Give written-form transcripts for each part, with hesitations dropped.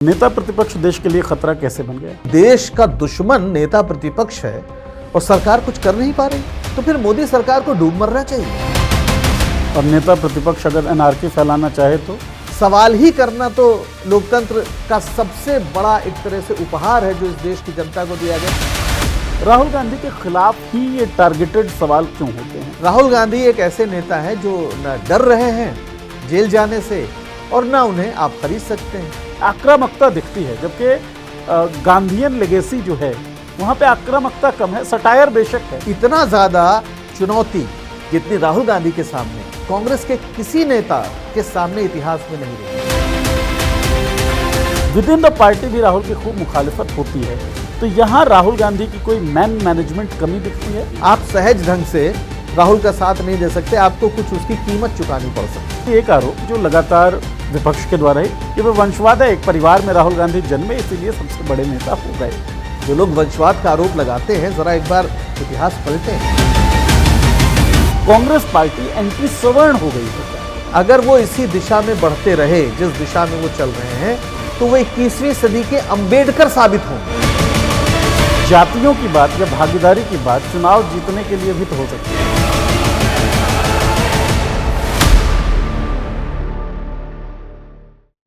नेता प्रतिपक्ष देश के लिए खतरा कैसे बन गया? देश का दुश्मन नेता प्रतिपक्ष है और सरकार कुछ कर नहीं पा रही, तो फिर मोदी सरकार को डूब मरना चाहिए। और नेता प्रतिपक्ष अगर एनआरकी फैलाना चाहे तो सवाल ही करना तो लोकतंत्र का सबसे बड़ा एक तरह से उपहार है जो इस देश की जनता को दिया गया। राहुल गांधी के खिलाफ ही ये टारगेटेड सवाल क्यों होते हैं? राहुल गांधी एक ऐसे नेता हैं जो न डर रहे हैं जेल जाने से और न उन्हें आप खरीद सकते हैं। आक्रामकता दिखती है, जबकि गांधीयन लेगेसी जो है वहां पे आक्रामकता कम है, सटायर बेशक है। इतना ज्यादा चुनौती जितनी राहुल गांधी के सामने कांग्रेस के किसी नेता के सामने इतिहास में नहीं रही। विद इन द पार्टी भी राहुल की खूब मुखालिफत होती है, तो यहाँ राहुल गांधी की कोई मैनेजमेंट कमी दिखती है। आप सहज ढंग से राहुल का साथ नहीं दे सकते, आपको कुछ उसकी कीमत चुकानी पड़ सकती है। एक आरोप जो लगातार विपक्ष के द्वारा है कि वो वंशवाद है, एक परिवार में राहुल गांधी जन्मे इसीलिए सबसे बड़े नेता हो गए। जो लोग वंशवाद का आरोप लगाते हैं जरा एक बार इतिहास पलटें। कांग्रेस पार्टी एंटी सवर्ण हो गई है। अगर वो इसी दिशा में बढ़ते रहे जिस दिशा में वो चल रहे हैं तो वो 21वीं सदी के अंबेडकर साबित होंगे। जातियों की बात या भागीदारी की बात चुनाव जीतने के लिए भी तो हो सकती है।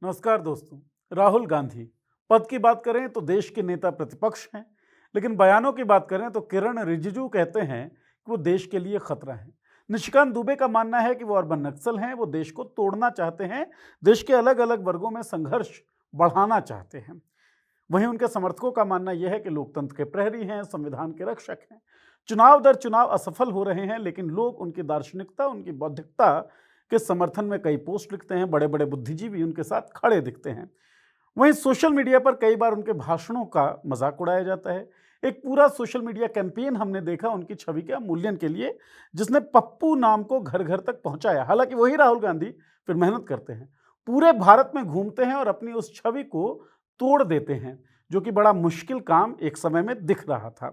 नमस्कार दोस्तों, राहुल गांधी पद की बात करें तो देश के नेता प्रतिपक्ष हैं, लेकिन बयानों की बात करें तो किरण रिजिजू कहते हैं कि वो देश के लिए खतरा है। निशिकांत दुबे का मानना है कि वो अर्बन नक्सल हैं, वो देश को तोड़ना चाहते हैं, देश के अलग अलग वर्गों में संघर्ष बढ़ाना चाहते हैं। वहीं उनके समर्थकों का मानना यह है कि लोकतंत्र के प्रहरी हैं, संविधान के रक्षक हैं। चुनाव दर चुनाव असफल हो रहे हैं, लेकिन लोग उनकी दार्शनिकता, उनकी बौद्धिकता के समर्थन में कई पोस्ट लिखते हैं। बड़े बड़े बुद्धिजीवी उनके साथ खड़े दिखते हैं। वहीं सोशल मीडिया पर कई बार उनके भाषणों का मजाक उड़ाया जाता है। एक पूरा सोशल मीडिया कैंपेन हमने देखा उनकी छवि के अवमूल्यन के लिए, जिसने पप्पू नाम को घर घर तक पहुंचाया। हालांकि वही राहुल गांधी फिर मेहनत करते हैं, पूरे भारत में घूमते हैं और अपनी उस छवि को तोड़ देते हैं, जो कि बड़ा मुश्किल काम एक समय में दिख रहा था।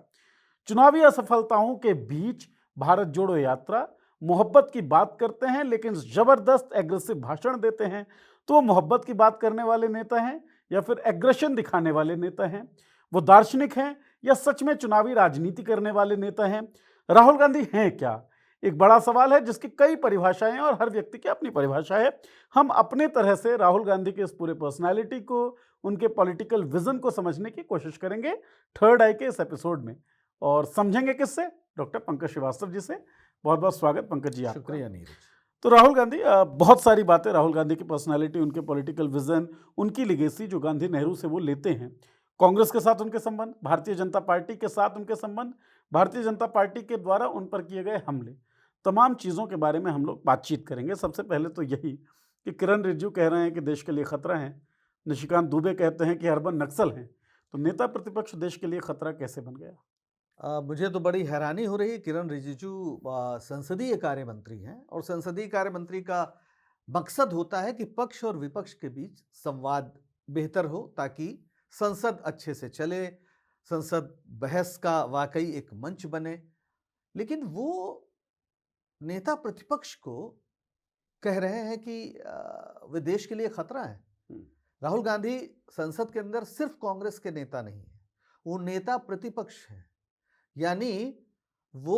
चुनावी असफलताओं के बीच भारत जोड़ो यात्रा, मोहब्बत की बात करते हैं, लेकिन जबरदस्त एग्रेसिव भाषण देते हैं। तो वो मोहब्बत की बात करने वाले नेता हैं या फिर एग्रेशन दिखाने वाले नेता हैं? वो दार्शनिक हैं या सच में चुनावी राजनीति करने वाले नेता हैं? राहुल गांधी हैं क्या? एक बड़ा सवाल है जिसकी कई परिभाषाएं हैं और हर व्यक्ति की अपनी परिभाषा है। हम अपने तरह से राहुल गांधी के इस पूरे पर्सनालिटी को, उनके पॉलिटिकल विजन को समझने की कोशिश करेंगे थर्ड आई के इस एपिसोड में। और समझेंगे किससे? डॉक्टर पंकज श्रीवास्तव जी से। बहुत बहुत स्वागत पंकज जी आपका। शुक्रिया नीरज। तो राहुल गांधी, बहुत सारी बातें राहुल गांधी की पर्सनालिटी, उनके पॉलिटिकल विजन, उनकी लेगेसी जो गांधी नेहरू से वो लेते हैं, कांग्रेस के साथ उनके संबंध, भारतीय जनता पार्टी के साथ उनके संबंध, भारतीय जनता पार्टी के द्वारा उन पर किए गए हमले, तमाम चीज़ों के बारे में हम लोग बातचीत करेंगे। सबसे पहले तो यही कि किरण रिजिजू कह रहे हैं कि देश के लिए खतरा है, निशिकांत दुबे कहते हैं कि अर्बन नक्सल हैं, तो नेता प्रतिपक्ष देश के लिए खतरा कैसे बन गया? मुझे तो बड़ी हैरानी हो रही है। किरण रिजिजू संसदीय कार्य मंत्री हैं और संसदीय कार्य मंत्री का मकसद होता है कि पक्ष और विपक्ष के बीच संवाद बेहतर हो ताकि संसद अच्छे से चले, संसद बहस का वाकई एक मंच बने। लेकिन वो नेता प्रतिपक्ष को कह रहे हैं कि वे देश के लिए खतरा है। राहुल गांधी संसद के अंदर सिर्फ कांग्रेस के नेता नहीं है, वो नेता प्रतिपक्ष है। यानी वो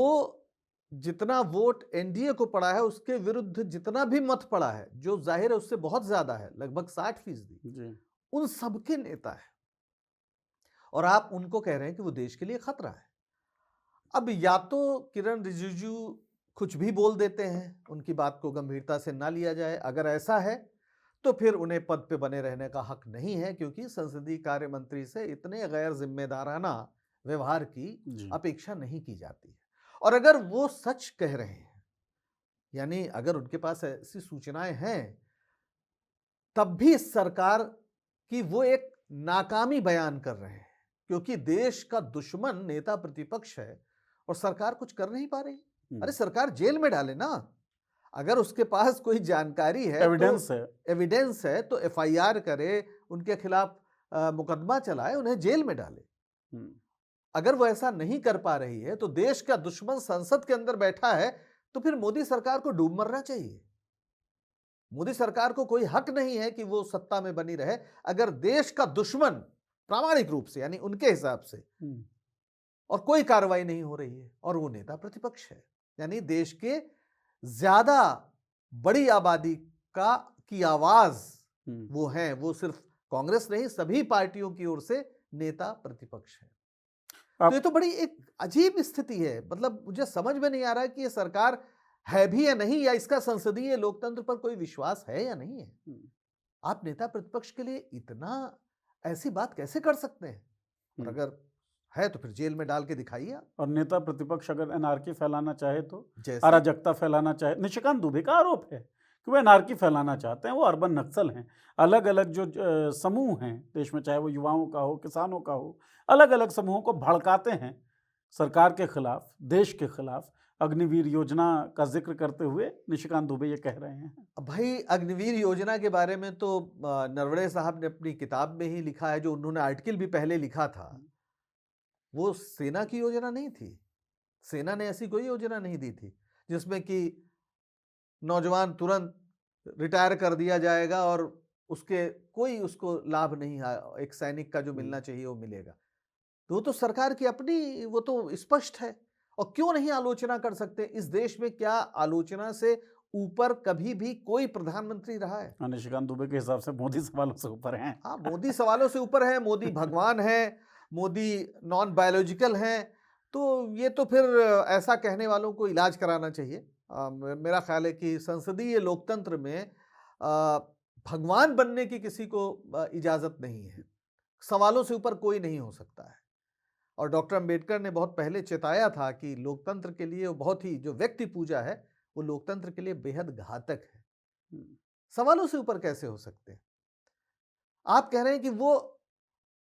जितना वोट एनडीए को पड़ा है उसके विरुद्ध जितना भी मत पड़ा है, जो जाहिर है उससे बहुत ज्यादा है, लगभग 60%, उन सबके नेता है। और आप उनको कह रहे हैं कि वो देश के लिए खतरा है। अब या तो किरण रिजिजू कुछ भी बोल देते हैं, उनकी बात को गंभीरता से ना लिया जाए। अगर ऐसा है तो फिर उन्हें पद पे बने रहने का हक नहीं है, क्योंकि संसदीय कार्य मंत्री से इतने गैर जिम्मेदाराना व्यवहार की अपेक्षा नहीं की जाती है। और अगर वो सच कह रहे हैं, यानी अगर उनके पास ऐसी सूचनाएं हैं, तब भी सरकार की वो एक नाकामी बयान कर रहे हैं, क्योंकि देश का दुश्मन नेता प्रतिपक्ष है और सरकार कुछ कर नहीं पा रही। अरे सरकार जेल में डाले ना, अगर उसके पास कोई जानकारी है, एविडेंस है तो एफआईआर करे, उनके खिलाफ मुकदमा चलाए, उन्हें जेल में डाले। अगर वो ऐसा नहीं कर पा रही है तो देश का दुश्मन संसद के अंदर बैठा है, तो फिर मोदी सरकार को डूब मरना चाहिए। मोदी सरकार को कोई हक नहीं है कि वो सत्ता में बनी रहे अगर देश का दुश्मन प्रामाणिक रूप से यानी उनके हिसाब से हम्म, और कोई कार्रवाई नहीं हो रही है और वो नेता प्रतिपक्ष है। यानी देश के ज्यादा बड़ी आबादी का की आवाज हम्म। वो है, वो सिर्फ कांग्रेस नहीं सभी पार्टियों की ओर से नेता प्रतिपक्ष है। तो ये आप तो बड़ी एक अजीब स्थिति है। मतलब मुझे समझ में नहीं आ रहा है कि ये सरकार है भी या नहीं, या इसका संसदीय लोकतंत्र पर कोई विश्वास है या नहीं है। हम्म, आप नेता प्रतिपक्ष के लिए इतना ऐसी बात कैसे कर सकते हैं? और हम्म। अगर है तो फिर जेल में डाल के दिखाइए आप। और नेता प्रतिपक्ष अगर एनआरकी फैलाना चाहे तो, जैसे अराजकता फैलाना चाहे, निशिकांत दुबे का आरोप है कि वो एनआरकी फैलाना चाहते हैं, वो अर्बन नक्सल हैं। अलग अलग जो समूह हैं देश में, चाहे वो युवाओं का हो, किसानों का हो, अलग अलग समूहों को भड़काते हैं सरकार के खिलाफ, देश के खिलाफ। अग्निवीर योजना का जिक्र करते हुए निशिकांत दुबे ये कह रहे हैं। अब भाई अग्निवीर योजना के बारे में तो नरवणे साहब ने अपनी किताब में ही लिखा है, जो उन्होंने आर्टिकल भी पहले लिखा था। वो सेना की योजना नहीं थी। सेना ने ऐसी कोई योजना नहीं दी थी जिसमें कि नौजवान तुरंत रिटायर कर दिया जाएगा और उसके कोई उसको लाभ नहीं है, एक सैनिक का जो मिलना चाहिए वो मिलेगा। तो सरकार की अपनी, वो तो स्पष्ट है। और क्यों नहीं आलोचना कर सकते? इस देश में क्या आलोचना से ऊपर कभी भी कोई प्रधानमंत्री रहा है? और निशिकांत दुबे के हिसाब से मोदी सवालों से ऊपर हैं। हाँ, मोदी सवालों से ऊपर है, मोदी भगवान है, मोदी नॉन बायोलॉजिकल हैं। तो ये तो फिर ऐसा कहने वालों को इलाज कराना चाहिए। मेरा ख्याल है कि संसदीय लोकतंत्र में भगवान बनने की किसी को इजाज़त नहीं है। सवालों से ऊपर कोई नहीं हो सकता है। और डॉक्टर अंबेडकर ने बहुत पहले चेताया था कि लोकतंत्र के लिए वो बहुत ही, जो व्यक्ति पूजा है वो लोकतंत्र के लिए बेहद घातक है। सवालों से ऊपर कैसे हो सकते हैं? आप कह रहे हैं कि वो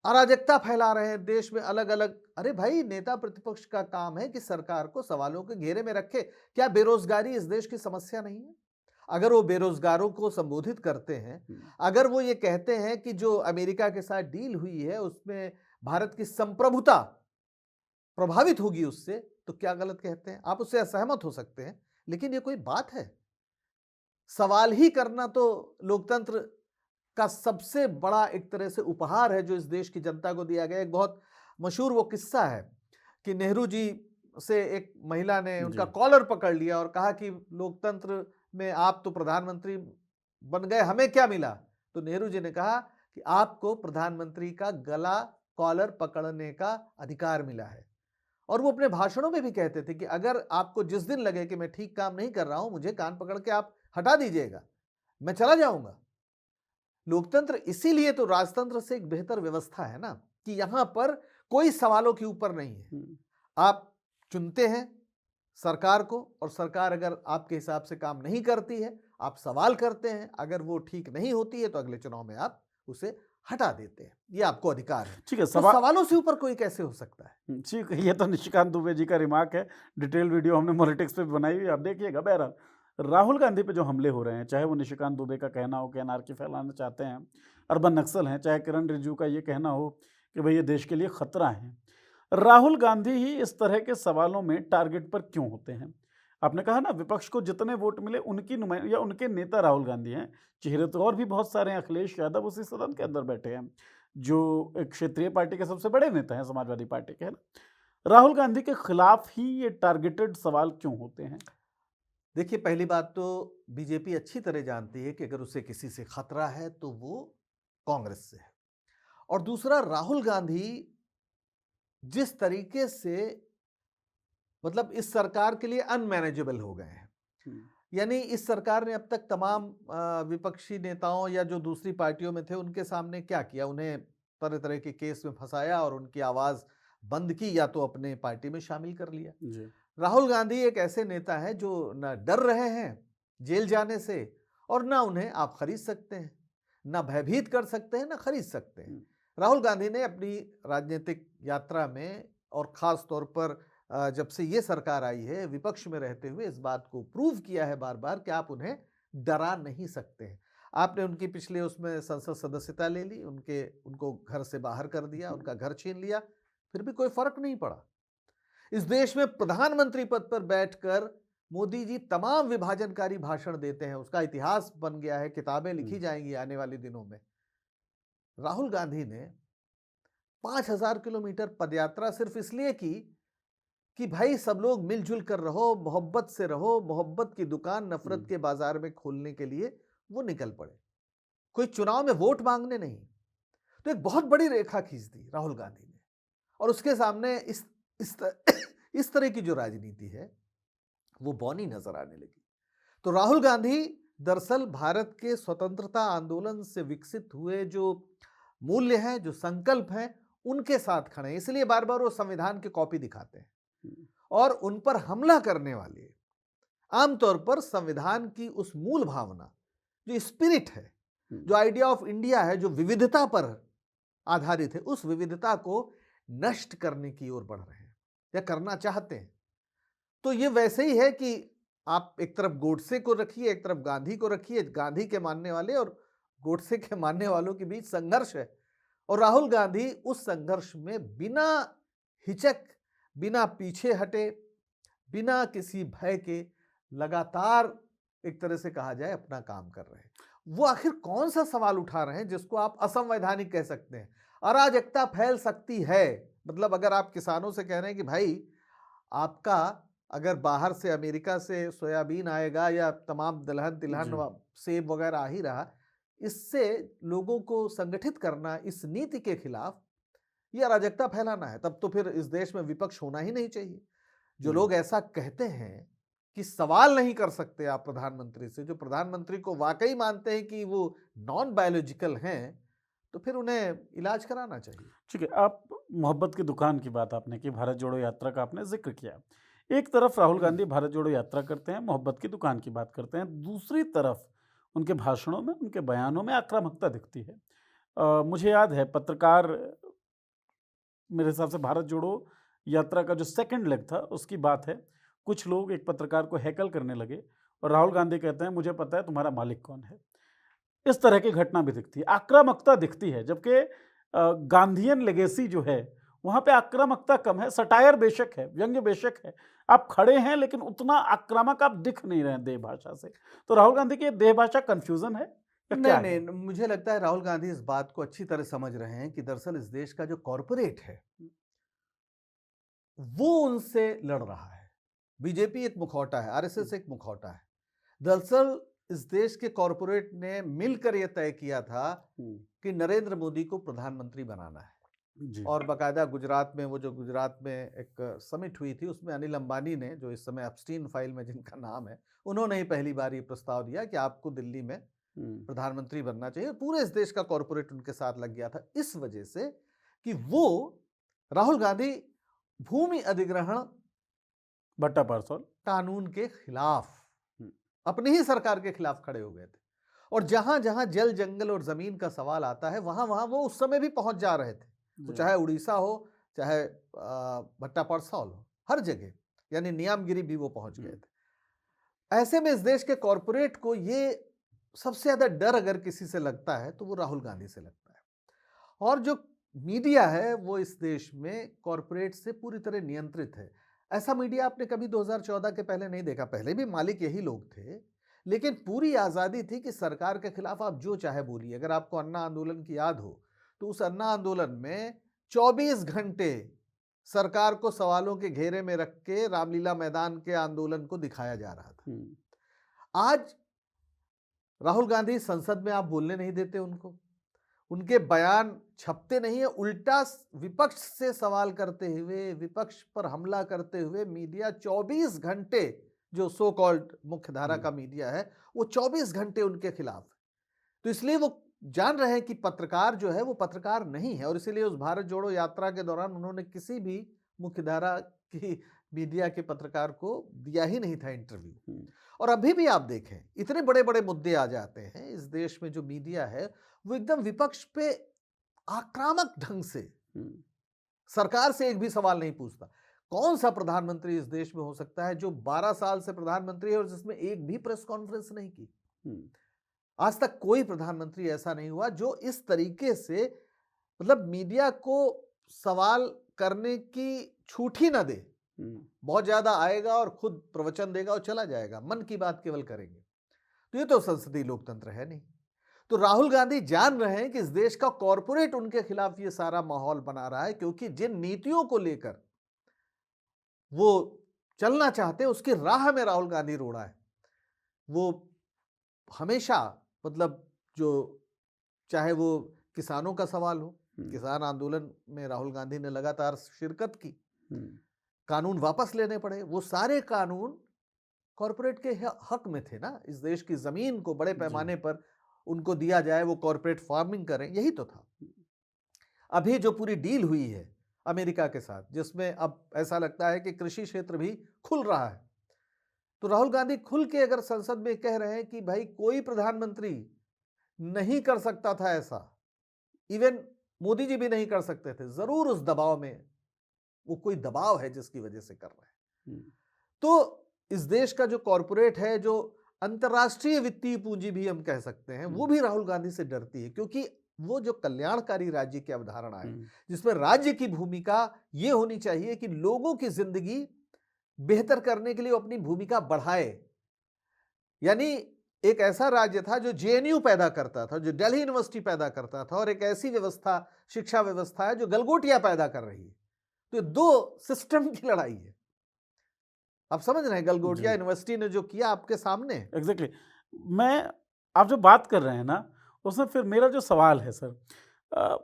अराजकता फैला रहे हैं देश में अलग अलग। अरे भाई, नेता प्रतिपक्ष का काम है कि सरकार को सवालों के घेरे में रखे। क्या बेरोजगारी इस देश की समस्या नहीं है? अगर वो बेरोजगारों को संबोधित करते हैं, अगर वो ये कहते हैं कि जो अमेरिका के साथ डील हुई है उसमें भारत की संप्रभुता प्रभावित होगी उससे, तो क्या गलत कहते हैं? आप उससे असहमत हो सकते हैं, लेकिन ये कोई बात है? सवाल ही करना तो लोकतंत्र का सबसे बड़ा एक तरह से उपहार है जो इस देश की जनता को दिया गया। एक बहुत मशहूर वो किस्सा है कि नेहरू जी से एक महिला ने उनका जी। कॉलर पकड़ लिया और कहा कि लोकतंत्र में आप तो प्रधानमंत्री बन गए, हमें क्या मिला? तो नेहरू जी ने कहा कि आपको प्रधानमंत्री का गला कॉलर पकड़ने का अधिकार मिला है। और वो अपने भाषणों में भी कहते थे कि अगर आपको जिस दिन लगे कि मैं ठीक काम नहीं कर रहा हूं, मुझे कान पकड़ के आप हटा दीजिएगा, मैं चला जाऊंगा। लोकतंत्र इसीलिए तो राजतंत्र से एक बेहतर व्यवस्था है ना, कि यहां पर कोई सवालों के ऊपर नहीं है। आप चुनते हैं सरकार को, और सरकार अगर आपके हिसाब से काम नहीं करती है, आप सवाल करते हैं, अगर वो ठीक नहीं होती है तो अगले चुनाव में आप उसे हटा देते हैं। ये आपको अधिकार है। ठीक है, तो सवालों से ऊपर कोई कैसे हो सकता है? ठीक है, ये तो निशिकांत दुबे जी का रिमार्क है। डिटेल वीडियो हमने पॉलिटिक्स पे भी बनाई हुई है, आप देखिएगा। बहरहाल, राहुल गांधी पे जो हमले हो रहे हैं, चाहे वो निशिकांत दुबे का कहना हो कि एनआरकी फैलाना चाहते हैं, अर्बन नक्सल हैं, चाहे किरण रिजिजू का ये कहना हो कि भाई ये देश के लिए खतरा है, राहुल गांधी ही इस तरह के सवालों में टारगेट पर क्यों होते हैं? आपने कहा ना, विपक्ष को जितने वोट मिले उनकी नुमाइंद या उनके नेता राहुल गांधी हैं। चेहरे तो और भी बहुत सारे हैं। अखिलेश यादव उसी सदन के अंदर बैठे हैं, जो एक क्षेत्रीय पार्टी के सबसे बड़े नेता हैं, समाजवादी पार्टी के, है ना? राहुल गांधी के खिलाफ ही ये टारगेटेड सवाल क्यों होते हैं? देखिए, पहली बात तो बीजेपी अच्छी तरह जानती है कि अगर उसे किसी से खतरा है तो वो कांग्रेस से है। और दूसरा, राहुल गांधी जिस तरीके से, मतलब इस सरकार के लिए अनमैनेजेबल हो गए हैं। यानी इस सरकार ने अब तक तमाम विपक्षी नेताओं या जो दूसरी पार्टियों में थे उनके सामने क्या किया? उन्हें तरह तरह के केस में फंसाया और उनकी आवाज बंद की, या तो अपने पार्टी में शामिल कर लिया। जी। राहुल गांधी एक ऐसे नेता हैं जो न डर रहे हैं जेल जाने से, और ना उन्हें आप खरीद सकते हैं, ना भयभीत कर सकते हैं, ना खरीद सकते हैं। राहुल गांधी ने अपनी राजनीतिक यात्रा में, और खास तौर पर जब से ये सरकार आई है, विपक्ष में रहते हुए इस बात को प्रूव किया है बार बार कि आप उन्हें डरा नहीं सकते हैं। आपने उनकी पिछले उसमें संसद सदस्यता ले ली, उनको घर से बाहर कर दिया, उनका घर छीन लिया, फिर भी कोई फर्क नहीं पड़ा। इस देश में प्रधानमंत्री पद पर बैठकर मोदी जी तमाम विभाजनकारी भाषण देते हैं, उसका इतिहास बन गया है, किताबें लिखी जाएंगी आने वाले दिनों में। राहुल गांधी ने 5,000 किलोमीटर पदयात्रा सिर्फ इसलिए की कि भाई सब लोग मिलजुल कर रहो, मोहब्बत से रहो, मोहब्बत की दुकान नफरत के बाजार में खोलने के लिए वो निकल पड़े, कोई चुनाव में वोट मांगने नहीं। तो एक बहुत बड़ी रेखा खींच दी राहुल गांधी ने, और उसके सामने इस तरह की जो राजनीति है वो बौनी नजर आने लगी। तो राहुल गांधी दरअसल भारत के स्वतंत्रता आंदोलन से विकसित हुए जो मूल्य हैं, जो संकल्प हैं, उनके साथ खड़े हैं। इसलिए बार बार वो संविधान की कॉपी दिखाते हैं और उन पर हमला करने वाले आमतौर पर संविधान की उस मूल भावना, जो स्पिरिट है, जो आइडिया ऑफ इंडिया है, जो विविधता पर आधारित है, उस विविधता को नष्ट करने की ओर बढ़ रहे हैं या करना चाहते हैं। तो ये वैसे ही है कि आप एक तरफ गोडसे को रखिए, एक तरफ गांधी को रखिए, गांधी के मानने वाले और गोडसे के मानने वालों के बीच संघर्ष है, और राहुल गांधी उस संघर्ष में बिना हिचक, बिना पीछे हटे, बिना किसी भय के लगातार एक तरह से कहा जाए अपना काम कर रहे हैं। वो आखिर कौन सा सवाल उठा रहे हैं जिसको आप असंवैधानिक कह सकते हैं? अराजकता फैल सकती है, मतलब अगर आप किसानों से कह रहे हैं कि भाई आपका अगर बाहर से अमेरिका से सोयाबीन आएगा या तमाम दलहन तिलहन सेब वगैरह आ ही रहा, इससे लोगों को संगठित करना, इस नीति के खिलाफ ये अराजकता फैलाना है, तब तो फिर इस देश में विपक्ष होना ही नहीं चाहिए। जो लोग ऐसा कहते हैं कि सवाल नहीं कर सकते आप प्रधानमंत्री से, जो प्रधानमंत्री को वाकई मानते हैं कि वो नॉन बायोलॉजिकल हैं, तो फिर उन्हें इलाज कराना चाहिए। ठीक है, आप मोहब्बत की दुकान की बात आपने की, भारत जोड़ो यात्रा का आपने जिक्र किया। एक तरफ राहुल गांधी भारत जोड़ो यात्रा करते हैं, मोहब्बत की दुकान की बात करते हैं, दूसरी तरफ उनके भाषणों में, उनके बयानों में आक्रामकता दिखती है। मुझे याद है पत्रकार, मेरे हिसाब से भारत जोड़ो यात्रा का जो सेकंड लेग था उसकी बात है, कुछ लोग एक पत्रकार को हैकल करने लगे और राहुल गांधी कहते हैं मुझे पता है तुम्हारा मालिक कौन है। इस तरह की घटना भी दिखती है, आक्रामकता दिखती है, जबकि गांधीयन लेगेसी जो है वहाँ पे आक्रामकता कम है, सटायर बेशक है, व्यंग्य बेशक है, आप खड़े हैं लेकिन उतना आक्रामक आप दिख नहीं रहे हैं देह भाषा से। तो राहुल गांधी की देह भाषा कंफ्यूजन है या नहीं क्या नहीं, है? मुझे लगता है राहुल गांधी इस बात को अच्छी तरह समझ रहे हैं कि दरअसल इस देश का जो कॉरपोरेट है वो उनसे लड़ रहा है। बीजेपी एक मुखौटा है, आरएसएस एक मुखौटा है। दरअसल इस देश के कॉरपोरेट ने मिलकर यह तय किया था कि नरेंद्र मोदी को प्रधानमंत्री बनाना है, जी। और बाकायदा गुजरात में, वो जो गुजरात में एक समिट हुई थी उसमें अनिल अंबानी ने, जो इस समय एप्स्टीन फाइल में जिनका नाम है, उन्होंने ही पहली बार ये प्रस्ताव दिया कि आपको दिल्ली में प्रधानमंत्री बनना चाहिए। पूरे इस देश का कॉरपोरेट उनके साथ लग गया था, इस वजह से कि वो राहुल गांधी भूमि अधिग्रहण भट्टा पारसौल कानून के खिलाफ, अपनी ही सरकार के खिलाफ खड़े हो गए थे, और जहां जहां जल जंगल और जमीन का सवाल आता है वहां वहां वो उस समय भी पहुंच जा रहे थे, वो चाहे उड़ीसा हो, चाहे भट्टा पारसौल हो, हर जगह, यानी नियामगिरी भी वो पहुंच गए थे। ऐसे में इस देश के कॉरपोरेट को ये सबसे ज्यादा डर अगर किसी से लगता है तो वो राहुल गांधी से लगता है। और जो मीडिया है वो इस देश में कॉरपोरेट से पूरी तरह नियंत्रित है। ऐसा मीडिया आपने कभी 2014 के पहले नहीं देखा, पहले भी मालिक यही लोग थे, लेकिन पूरी आज़ादी थी कि सरकार के खिलाफ आप जो चाहे बोलिए। अगर आपको अन्ना आंदोलन की याद हो तो उस अन्ना आंदोलन में 24 घंटे सरकार को सवालों के घेरे में रख के रामलीला मैदान के आंदोलन को दिखाया जा रहा था। आज राहुल गांधी संसद में आप बोलने नहीं देते उनको, उनके बयान छपते नहीं है, उल्टा विपक्ष से सवाल करते हुए, विपक्ष पर हमला करते हुए मीडिया 24 घंटे, जो सो कॉल्ड मुख्य धारा का मीडिया है, वो 24 घंटे उनके खिलाफ है। तो इसलिए वो जान रहे हैं कि पत्रकार जो है वो पत्रकार नहीं है, और इसीलिए उस भारत जोड़ो यात्रा के दौरान उन्होंने किसी भी मुख्य धारा की मीडिया के पत्रकार को दिया ही नहीं था इंटरव्यू। और अभी भी आप देखें, इतने बड़े बड़े मुद्दे आ जाते हैं इस देश में, जो मीडिया है वो एकदम विपक्ष पे आक्रामक ढंग से सरकार से एक भी सवाल नहीं पूछता। कौन सा प्रधानमंत्री इस देश में हो सकता है जो 12 साल से प्रधानमंत्री है और जिसमें एक भी प्रेस कॉन्फ्रेंस नहीं की? आज तक कोई प्रधानमंत्री ऐसा नहीं हुआ जो इस तरीके से, मतलब मीडिया को सवाल करने की छूट ही ना दे, बहुत ज्यादा आएगा और खुद प्रवचन देगा और चला जाएगा, मन की बात केवल करेंगे। तो ये तो संसदीय लोकतंत्र है नहीं। तो राहुल गांधी जान रहे हैं कि इस देश का कॉरपोरेट उनके खिलाफ ये सारा माहौल बना रहा है, क्योंकि जिन नीतियों को लेकर वो चलना चाहते हैं उसकी राह में राहुल गांधी रोड़ा है। वो हमेशा, मतलब जो, चाहे वो किसानों का सवाल हो, किसान आंदोलन में राहुल गांधी ने लगातार शिरकत की, कानून वापस लेने पड़े, वो सारे कानून कॉरपोरेट के हक में थे ना। इस देश की जमीन को बड़े पैमाने पर उनको दिया जाए, वो कॉरपोरेट फार्मिंग करें, यही तो था। अभी जो पूरी डील हुई है अमेरिका के साथ, जिसमें अब ऐसा लगता है कि कृषि क्षेत्र भी खुल रहा है, तो राहुल गांधी खुल के अगर संसद में कह रहे हैं कि भाई कोई प्रधानमंत्री नहीं कर सकता था ऐसा, इवन मोदी जी भी नहीं कर सकते थे, जरूर उस दबाव में वो कोई दबाव है जिसकी वजह से कर रहे हैं। तो इस देश का जो कॉरपोरेट है, जो अंतर्राष्ट्रीय वित्तीय पूंजी भी हम कह सकते हैं, वो भी राहुल गांधी से डरती है, क्योंकि वो जो कल्याणकारी राज्य की अवधारणा है, जिसमें राज्य की भूमिका ये होनी चाहिए कि लोगों की जिंदगी बेहतर करने के लिए वो अपनी भूमिका बढ़ाए। यानी एक ऐसा राज्य था जो जेएनयू पैदा करता था, जो दिल्ली यूनिवर्सिटी पैदा करता था, और एक ऐसी व्यवस्था, शिक्षा व्यवस्था है जो गलगोटियां पैदा कर रही है। तो ये दो सिस्टम की लड़ाई है। आप समझ रहे हैं, गलगोटिया यूनिवर्सिटी ने जो किया आपके सामने। एग्जैक्टली। मैं, आप जो बात कर रहे हैं ना, उसमें फिर मेरा जो सवाल है सर,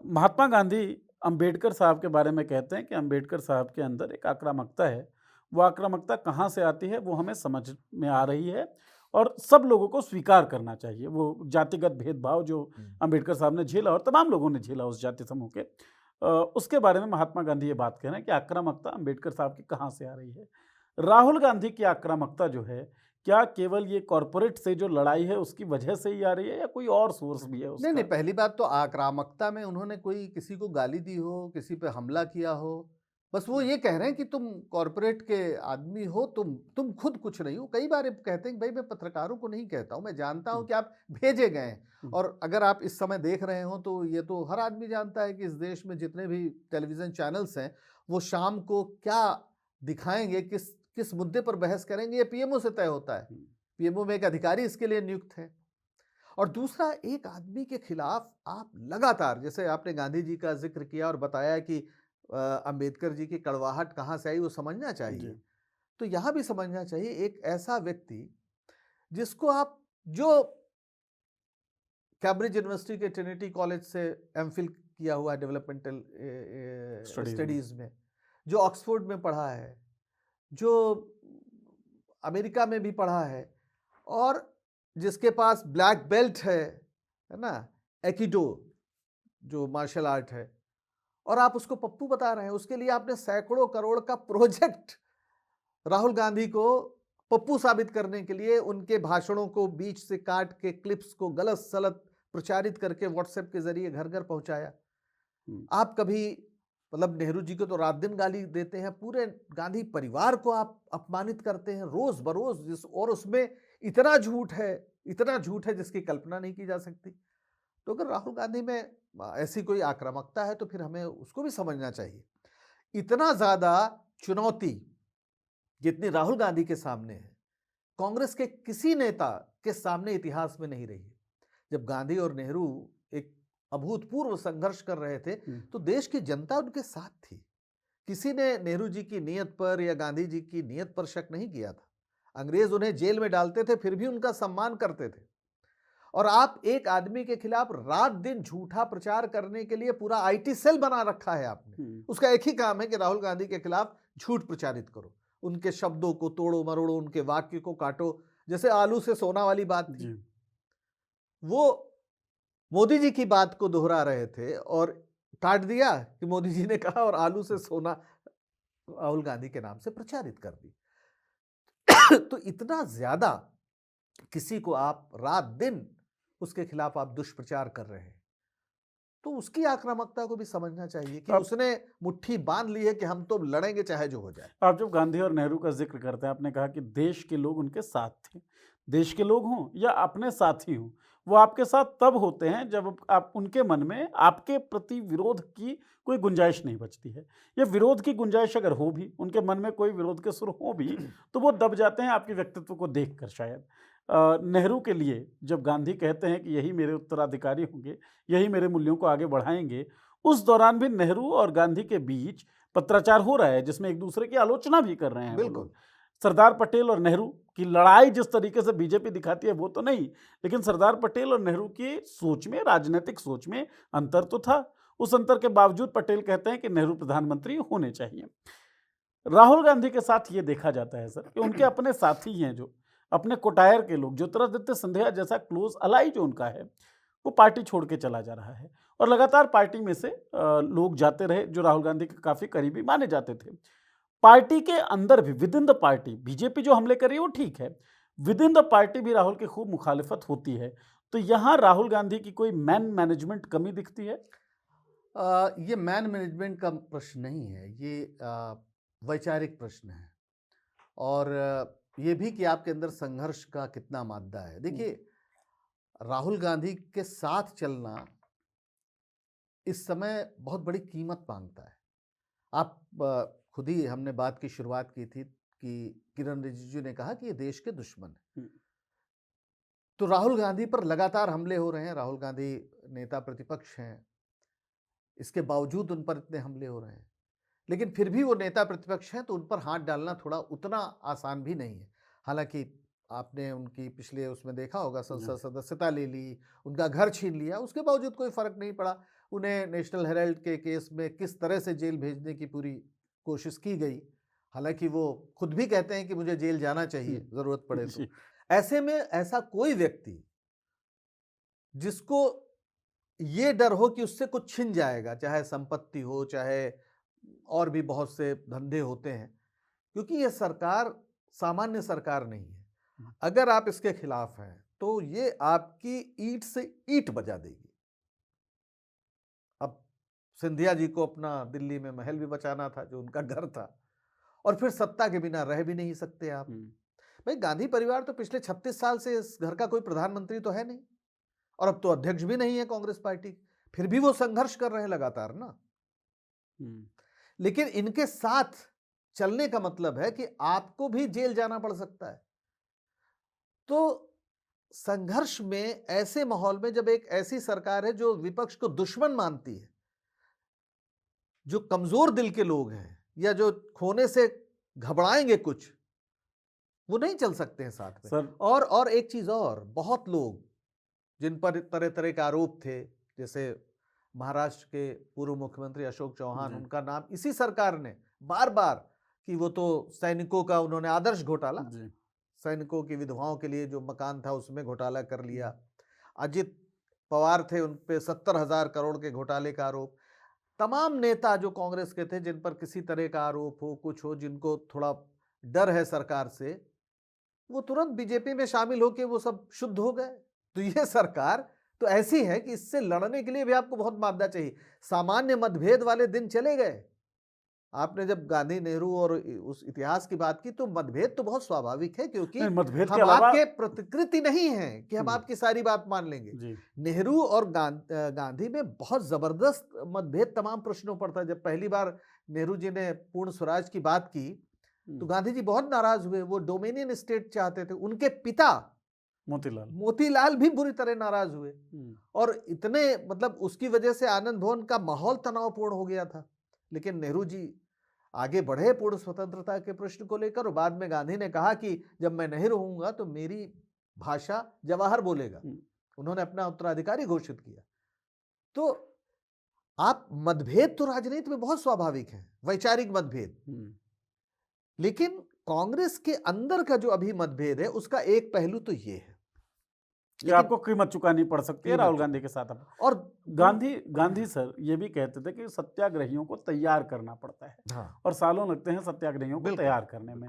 महात्मा गांधी अंबेडकर साहब के बारे में कहते हैं कि अंबेडकर साहब के अंदर एक आक्रामकता है। वो आक्रामकता कहाँ से आती है वो हमें समझ में आ रही है, और सब लोगों को स्वीकार करना चाहिए। वो जातिगत भेदभाव जो अंबेडकर साहब ने झेला और तमाम लोगों ने झेला उस जाति समूह के, उसके बारे में महात्मा गांधी ये बात कह रहे हैं कि आक्रामकता अंबेडकर साहब की कहाँ से आ रही है। राहुल गांधी की आक्रामकता जो है, क्या केवल ये कॉरपोरेट से जो लड़ाई है उसकी वजह से ही आ रही है, या कोई और सोर्स भी है उसका? नहीं, पहली बात तो आक्रामकता में उन्होंने कोई किसी को गाली दी हो, किसी पे हमला किया हो, बस वो ये कह रहे हैं कि तुम कॉरपोरेट के आदमी हो, तुम खुद कुछ नहीं हो। कई बार कहते हैं कि भाई मैं पत्रकारों को नहीं कहता हूं, मैं जानता हूं कि आप भेजे गए हैं। और अगर आप इस समय देख रहे हो तो ये तो हर आदमी जानता है कि इस देश में जितने भी टेलीविजन चैनल्स हैं, वो शाम को क्या दिखाएंगे, किस मुद्दे पर बहस करेंगे, ये पीएमओ से तय होता है। पीएमओ में एक अधिकारी इसके लिए नियुक्त है। और दूसरा, एक आदमी के खिलाफ आप लगातार, जैसे आपने गांधी जी का जिक्र किया और बताया कि अंबेडकर जी की कड़वाहट कहाँ से आई, वो समझना चाहिए। तो यहाँ भी समझना चाहिए, एक ऐसा व्यक्ति जिसको आप, जो कैम्ब्रिज यूनिवर्सिटी के ट्रिनिटी कॉलेज से एमफिल किया हुआ डेवलपमेंटल स्टडीज में, जो ऑक्सफोर्ड में पढ़ा है, जो अमेरिका में भी पढ़ा है, और जिसके पास ब्लैक बेल्ट है ना, एकिडो जो मार्शल आर्ट है, और आप उसको पप्पू बता रहे हैं। उसके लिए आपने सैकड़ों करोड़ का प्रोजेक्ट, राहुल गांधी को पप्पू साबित करने के लिए उनके भाषणों को बीच से काट के, क्लिप्स को गलत सलत प्रचारित करके व्हाट्सएप के जरिए घर घर पहुंचाया। आप कभी, मतलब नेहरू जी को तो रात दिन गाली देते हैं, पूरे गांधी परिवार को आप अपमानित करते हैं रोज बरोज, और उसमें इतना झूठ है जिसकी कल्पना नहीं की जा सकती। तो अगर राहुल गांधी में ऐसी कोई आक्रामकता है तो फिर हमें उसको भी समझना चाहिए। इतना ज्यादा चुनौती जितनी राहुल गांधी के सामने है, कांग्रेस के किसी नेता के सामने इतिहास में नहीं रही। जब गांधी और नेहरू एक अभूतपूर्व संघर्ष कर रहे थे तो देश की जनता उनके साथ थी। किसी ने नेहरू जी की नीयत पर या गांधी जी की नीयत पर शक नहीं किया था। अंग्रेज उन्हें जेल में डालते थे, फिर भी उनका सम्मान करते थे। और आप एक आदमी के खिलाफ रात दिन झूठा प्रचार करने के लिए पूरा आईटी सेल बना रखा है आपने। उसका एक ही काम है कि राहुल गांधी के खिलाफ झूठ प्रचारित करो, उनके शब्दों को तोड़ो मरोड़ो, उनके वाक्य को काटो। जैसे आलू से सोना वाली बात थी, वो मोदी जी की बात को दोहरा रहे थे और काट दिया कि मोदी जी ने कहा, और आलू से सोना राहुल गांधी के नाम से प्रचारित कर दी। तो इतना ज्यादा किसी को आप रात दिन उसके खिलाफ आप दुष्प्रचार कर रहे हैं, तो उसकी आक्रामकता को भी समझना चाहिए कि उसने मुट्ठी बांध ली है कि हम तो लड़ेंगे चाहे जो हो जाए। आप जब गांधी और नेहरू का जिक्र करते हैं, आपने कहा कि देश के लोग उनके साथ थे। देश के लोग हों या अपने साथी हों, वो आपके साथ तब होते हैं जब आप उनके मन में आपके प्रति विरोध की कोई गुंजाइश नहीं बचती है, या विरोध की गुंजाइश अगर हो भी, उनके मन में कोई विरोध के सुर हो भी, तो वो दब जाते हैं आपके व्यक्तित्व को देखकर शायद। नेहरू के लिए जब गांधी कहते हैं कि यही मेरे उत्तराधिकारी होंगे, यही मेरे मूल्यों को आगे बढ़ाएंगे, उस दौरान भी नेहरू और गांधी के बीच पत्राचार हो रहा है, जिसमें एक दूसरे की आलोचना भी कर रहे हैं वो बिल्कुल। लोग। सरदार पटेल और नेहरू की लड़ाई जिस तरीके से बीजेपी दिखाती है वो तो नहीं, लेकिन सरदार पटेल और नेहरू की सोच में, राजनीतिक सोच में अंतर तो था। उस अंतर के बावजूद पटेल कहते हैं कि नेहरू प्रधानमंत्री होने चाहिए। राहुल गांधी के साथ ये देखा जाता है सर कि उनके अपने साथी हैं, जो अपने कोटायर के लोग, ज्योतिरादित्य सिंधिया जैसा क्लोज अलाई जो उनका है, वो पार्टी छोड़ के चला जा रहा है, और लगातार पार्टी में से लोग जाते रहे जो राहुल गांधी के काफी करीबी माने जाते थे। पार्टी के अंदर भी, with in the party, BJP जो हमले कर रही है वो ठीक है, विद इन द पार्टी भी राहुल की खूब मुखालिफत होती है। तो यहाँ राहुल गांधी की कोई मैन मैनेजमेंट कमी दिखती है? ये मैन मैनेजमेंट का प्रश्न नहीं है, ये वैचारिक प्रश्न है। और ये भी कि आपके अंदर संघर्ष का कितना मादा है। देखिए, राहुल गांधी के साथ चलना इस समय बहुत बड़ी कीमत मांगता है। आप खुद ही, हमने बात की शुरुआत की थी कि किरण रिजिजू ने कहा कि ये देश के दुश्मन है। हम्म, तो राहुल गांधी पर लगातार हमले हो रहे हैं। राहुल गांधी नेता प्रतिपक्ष हैं, इसके बावजूद उन पर इतने हमले हो रहे हैं, लेकिन फिर भी वो नेता प्रतिपक्ष हैं, तो उन पर हाथ डालना थोड़ा उतना आसान भी नहीं है। हालांकि आपने उनकी पिछले उसमें देखा होगा, संसद सदस्यता ले ली, उनका घर छीन लिया, उसके बावजूद कोई फर्क नहीं पड़ा। उन्हें नेशनल हेराल्ड के केस में किस तरह से जेल भेजने की पूरी कोशिश की गई। हालांकि वो खुद भी कहते हैं कि मुझे जेल जाना चाहिए जरूरत पड़े तो। जी। ऐसे में ऐसा कोई व्यक्ति जिसको ये डर हो कि उससे कुछ छिन जाएगा, चाहे संपत्ति हो, चाहे और भी बहुत से धंधे होते हैं, क्योंकि ये सरकार सामान्य सरकार नहीं है। अगर आप इसके खिलाफ हैं तो ये आपकी ईंट से ईंट बजा देगी। अब सिंधिया जी को अपना दिल्ली में महल भी बचाना था, जो उनका घर था, और फिर सत्ता के बिना रह भी नहीं सकते आप। भाई, गांधी परिवार तो पिछले 36 साल से इस घर का कोई प्रधानमंत्री तो है नहीं, और अब तो अध्यक्ष भी नहीं है कांग्रेस पार्टी। फिर भी वो संघर्ष कर रहे हैं लगातार ना। लेकिन इनके साथ चलने का मतलब है कि आपको भी जेल जाना पड़ सकता है। तो संघर्ष में, ऐसे माहौल में, जब एक ऐसी सरकार है जो विपक्ष को दुश्मन मानती है, जो कमजोर दिल के लोग हैं, या जो खोने से घबराएंगे कुछ, वो नहीं चल सकते हैं साथ में। सर, और एक चीज और, बहुत लोग जिन पर तरह तरह के आरोप थे, जैसे महाराष्ट्र के पूर्व मुख्यमंत्री अशोक चौहान, उनका नाम इसी सरकार ने बार बार, कि वो तो सैनिकों का उन्होंने आदर्श घोटाला, सैनिकों की विधवाओं के लिए जो मकान था उसमें घोटाला कर लिया। अजित पवार थे, उन पे 70,000 करोड़ के घोटाले का आरोप। तमाम नेता जो कांग्रेस के थे, जिन पर किसी तरह का आरोप हो, कुछ हो, जिनको थोड़ा डर है सरकार से, वो तुरंत बीजेपी में शामिल होकर वो सब शुद्ध हो गए। तो ये सरकार तो ऐसी है कि इससे लड़ने के लिए भी आपको बहुत मादा चाहिए। सामान्य मतभेद वाले दिन चले गए। आपने जब गांधी नेहरू और उस इतिहास की बात की, तो मतभेद तो बहुत स्वाभाविक है, क्योंकि मतभेद के हम अलावा आपके प्रतिकृति नहीं हैं कि हम आपकी सारी बात मान लेंगे। नेहरू और गांधी में बहुत जबरदस्त मतभेद तमाम प्रश्नों पर था। जब पहली बार नेहरू जी ने पूर्ण स्वराज की बात की, तो गांधी जी बहुत नाराज हुए। वो डोमिनियन स्टेट चाहते थे। उनके पिता मोतीलाल भी बुरी तरह नाराज हुए, और इतने, मतलब उसकी वजह से आनंद भवन का माहौल तनावपूर्ण हो गया था। लेकिन नेहरू जी आगे बढ़े पूर्ण स्वतंत्रता के प्रश्न को लेकर, और बाद में गांधी ने कहा कि जब मैं नहीं रहूंगा तो मेरी भाषा जवाहर बोलेगा। उन्होंने अपना उत्तराधिकारी घोषित किया। तो आप, मतभेद तो राजनीति में बहुत स्वाभाविक है, वैचारिक मतभेद। लेकिन कांग्रेस के अंदर का जो अभी मतभेद है, उसका एक पहलू तो ये है कि आपको कीमत चुकानी पड़ सकती है राहुल गांधी के साथ। और गांधी सर ये भी कहते थे कि सत्याग्रहियों को तैयार करना पड़ता है। हाँ। और सालों लगते हैं सत्याग्रहियों को तैयार करने में।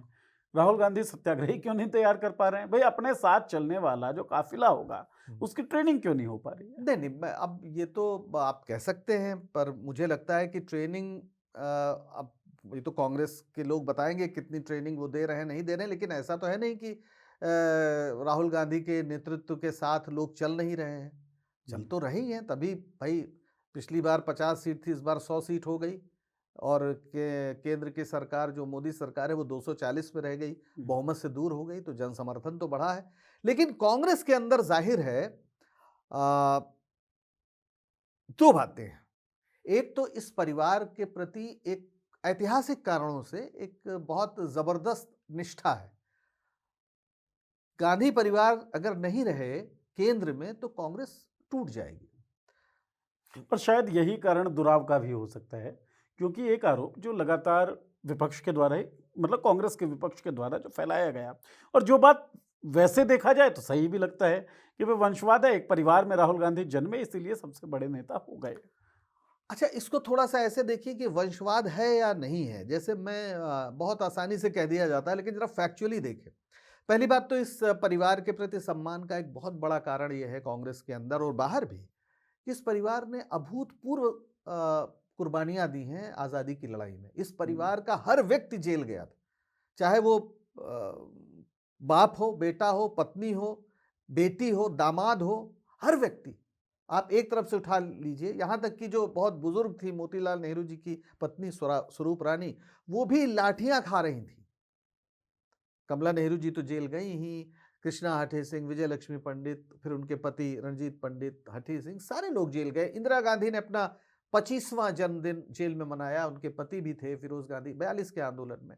राहुल गांधी सत्याग्रही क्यों नहीं तैयार कर पा रहे हैं? भाई, अपने साथ चलने वाला जो काफिला होगा, उसकी ट्रेनिंग क्यों नहीं हो पा रही है? नहीं, अब ये तो आप कह सकते हैं, पर मुझे लगता है कि ट्रेनिंग, अब ये तो कांग्रेस के लोग बताएंगे कितनी ट्रेनिंग वो दे रहे हैं, नहीं दे रहे हैं। लेकिन ऐसा तो है नहीं कि राहुल गांधी के नेतृत्व के साथ लोग चल नहीं रहे हैं? चल तो रहे ही हैं, तभी भाई पिछली बार 50 सीट थी, इस बार 100 सीट हो गई और केंद्र की सरकार जो मोदी सरकार है वो 240 में रह गई, बहुमत से दूर हो गई, तो जन समर्थन तो बढ़ा है। लेकिन कांग्रेस के अंदर जाहिर है आ, दो बातें हैं। एक तो इस परिवार के प्रति एक ऐतिहासिक कारणों से एक बहुत जबरदस्त निष्ठा है। गांधी परिवार अगर नहीं रहे केंद्र में तो कांग्रेस टूट जाएगी। और शायद यही कारण दुराव का भी हो सकता है, क्योंकि एक आरोप जो लगातार विपक्ष के द्वारा ही, मतलब कांग्रेस के विपक्ष के द्वारा जो फैलाया गया, और जो बात वैसे देखा जाए तो सही भी लगता है कि वह वंशवाद है। एक परिवार में राहुल गांधी जन्मे, इसीलिए सबसे बड़े नेता हो गए। अच्छा, इसको थोड़ा सा ऐसे देखिए कि वंशवाद है या नहीं है। जैसे मैं बहुत आसानी से कह दिया जाता है, लेकिन जरा फैक्चुअली देखें। पहली बात तो इस परिवार के प्रति सम्मान का एक बहुत बड़ा कारण यह है कांग्रेस के अंदर और बाहर भी, कि इस परिवार ने अभूतपूर्व कुर्बानियां दी हैं आज़ादी की लड़ाई में। इस परिवार का हर व्यक्ति जेल गया था, चाहे वो बाप हो, बेटा हो, पत्नी हो, बेटी हो, दामाद हो, हर व्यक्ति। आप एक तरफ से उठा लीजिए, यहाँ तक कि जो बहुत बुजुर्ग थी मोतीलाल नेहरू जी की पत्नी स्वरूप रानी, वो भी लाठियां खा रही थी। कमला नेहरू जी तो जेल गई ही, कृष्णा हठी सिंह, विजय लक्ष्मी पंडित, फिर उनके पति रणजीत पंडित, हठी सिंह, सारे लोग जेल गए। इंदिरा गांधी ने अपना 25वां जन्मदिन जेल में मनाया, उनके पति भी थे फिरोज गांधी 42 के आंदोलन में।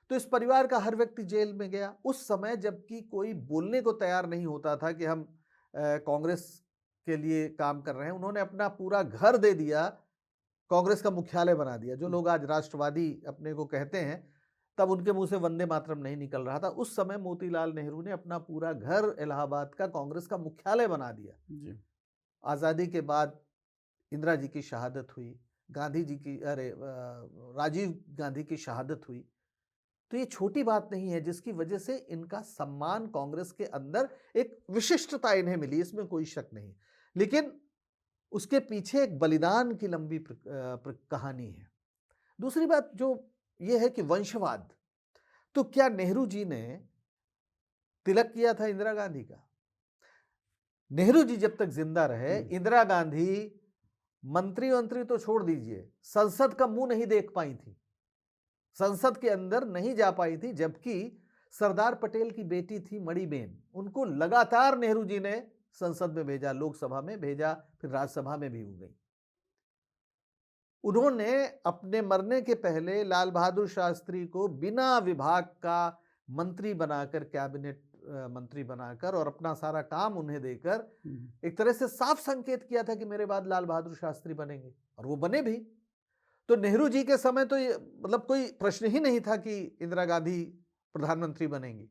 तो इस परिवार का हर व्यक्ति जेल में गया उस समय, जबकि कोई बोलने को तैयार नहीं होता था कि हम कांग्रेस के लिए काम कर रहे हैं। उन्होंने अपना पूरा घर दे दिया, कांग्रेस का मुख्यालय बना दिया। जो लोग आज राष्ट्रवादी अपने को कहते हैं, तब उनके मुंह से वंदे मातरम नहीं निकल रहा था। उस समय मोतीलाल नेहरू ने अपना पूरा घर इलाहाबाद का कांग्रेस का मुख्यालय बना दिया जी। आज़ादी के बाद इंदिरा जी की शहादत हुई, गांधी जी की राजीव गांधी की शहादत हुई। तो ये छोटी बात नहीं है, जिसकी वजह से इनका सम्मान कांग्रेस के अंदर एक विशिष्टता इन्हें मिली, इसमें कोई शक नहीं। लेकिन उसके पीछे एक बलिदान की लंबी कहानी है। दूसरी बात जो ये है कि वंशवाद, तो क्या नेहरू जी ने तिलक किया था इंदिरा गांधी का? नेहरू जी जब तक जिंदा रहे, इंदिरा गांधी मंत्री तो छोड़ दीजिए, संसद का मुंह नहीं देख पाई थी, संसद के अंदर नहीं जा पाई थी। जबकि सरदार पटेल की बेटी थी मणिबेन, उनको लगातार नेहरू जी ने संसद में भेजा, लोकसभा में भेजा, फिर राज्यसभा में भी हो गई। उन्होंने अपने मरने के पहले लाल बहादुर शास्त्री को बिना विभाग का मंत्री बनाकर, कैबिनेट मंत्री बनाकर, और अपना सारा काम उन्हें देकर एक तरह से साफ संकेत किया था कि मेरे बाद लाल बहादुर शास्त्री बनेंगे, और वो बने भी। तो नेहरू जी के समय तो ये मतलब कोई प्रश्न ही नहीं था कि इंदिरा गांधी प्रधानमंत्री बनेंगी,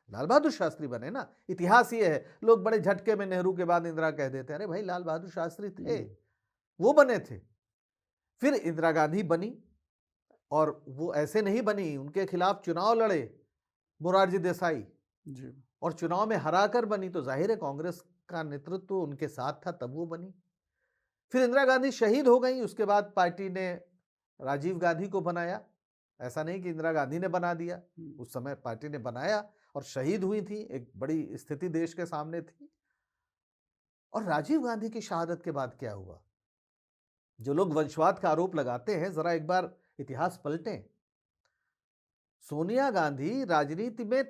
लाल बहादुर शास्त्री बने ना। इतिहास ये है, लोग बड़े झटके में नेहरू के बाद इंदिरा कह देते हैं, अरे भाई लाल बहादुर शास्त्री थे, वो बने थे। फिर इंदिरा गांधी बनी, और वो ऐसे नहीं बनी, उनके खिलाफ चुनाव लड़े मोरारजी देसाई जी, और चुनाव में हराकर बनी। तो जाहिर है कांग्रेस का नेतृत्व उनके साथ था, तब वो बनी। फिर इंदिरा गांधी शहीद हो गई, उसके बाद पार्टी ने राजीव गांधी को बनाया। ऐसा नहीं कि इंदिरा गांधी ने बना दिया, उस समय पार्टी ने बनाया, और शहीद हुई थी, एक बड़ी स्थिति देश के सामने थी। और राजीव गांधी की शहादत के बाद क्या हुआ? जो लोग वंशवाद का आरोप लगाते हैं, जरा एक बार इतिहास पलटें। सोनिया गांधी राजनीति में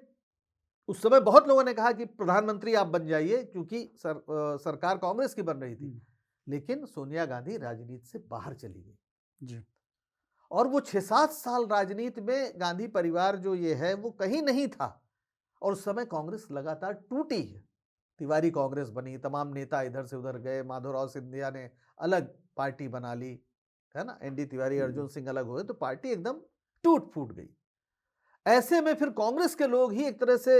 उस समय बहुत लोगों ने कहा कि प्रधानमंत्री आप बन जाइए, क्योंकि सरकार कांग्रेस की बन रही थी। लेकिन सोनिया गांधी राजनीति से बाहर चली गई जी, और वो 6-7 साल राजनीति में गांधी परिवार जो ये है वो कहीं नहीं था, और उस समय कांग्रेस लगातार टूटी है। तिवारी कांग्रेस बनी, तमाम नेता इधर से उधर गए, माधवराव सिंधिया ने अलग पार्टी बना ली, है ना, एनडी तिवारी, अर्जुन सिंह अलग हो गए, तो पार्टी एकदम टूट फूट गई। ऐसे में फिर कांग्रेस के लोग ही एक तरह से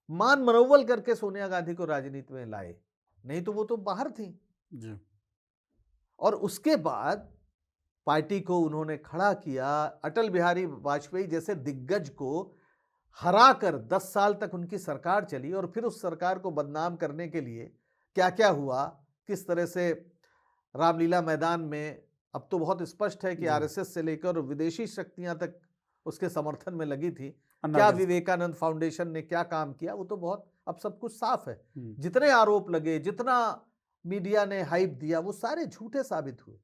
मान मनोवल करके सोनिया गांधी को राजनीति में लाए, नहीं तो वो तो बाहर थी जी। और उसके बाद पार्टी को उन्होंने खड़ा किया, अटल बिहारी वाजपेयी जैसे दिग्गज को हराकर 10 साल तक उनकी सरकार चली, और फिर उस सरकार को बदनाम करने के लिए क्या क्या हुआ, किस तरह से रामलीला मैदान में, अब तो बहुत स्पष्ट है कि आरएसएस से लेकर विदेशी शक्तियां तक उसके समर्थन में लगी थी। अन्ना क्या हजारे। विवेकानंद फाउंडेशन ने क्या काम किया, वो तो बहुत अब सब कुछ साफ है। हम्म, जितने आरोप लगे, जितना मीडिया ने हाइप दिया, वो सारे झूठे साबित हुए।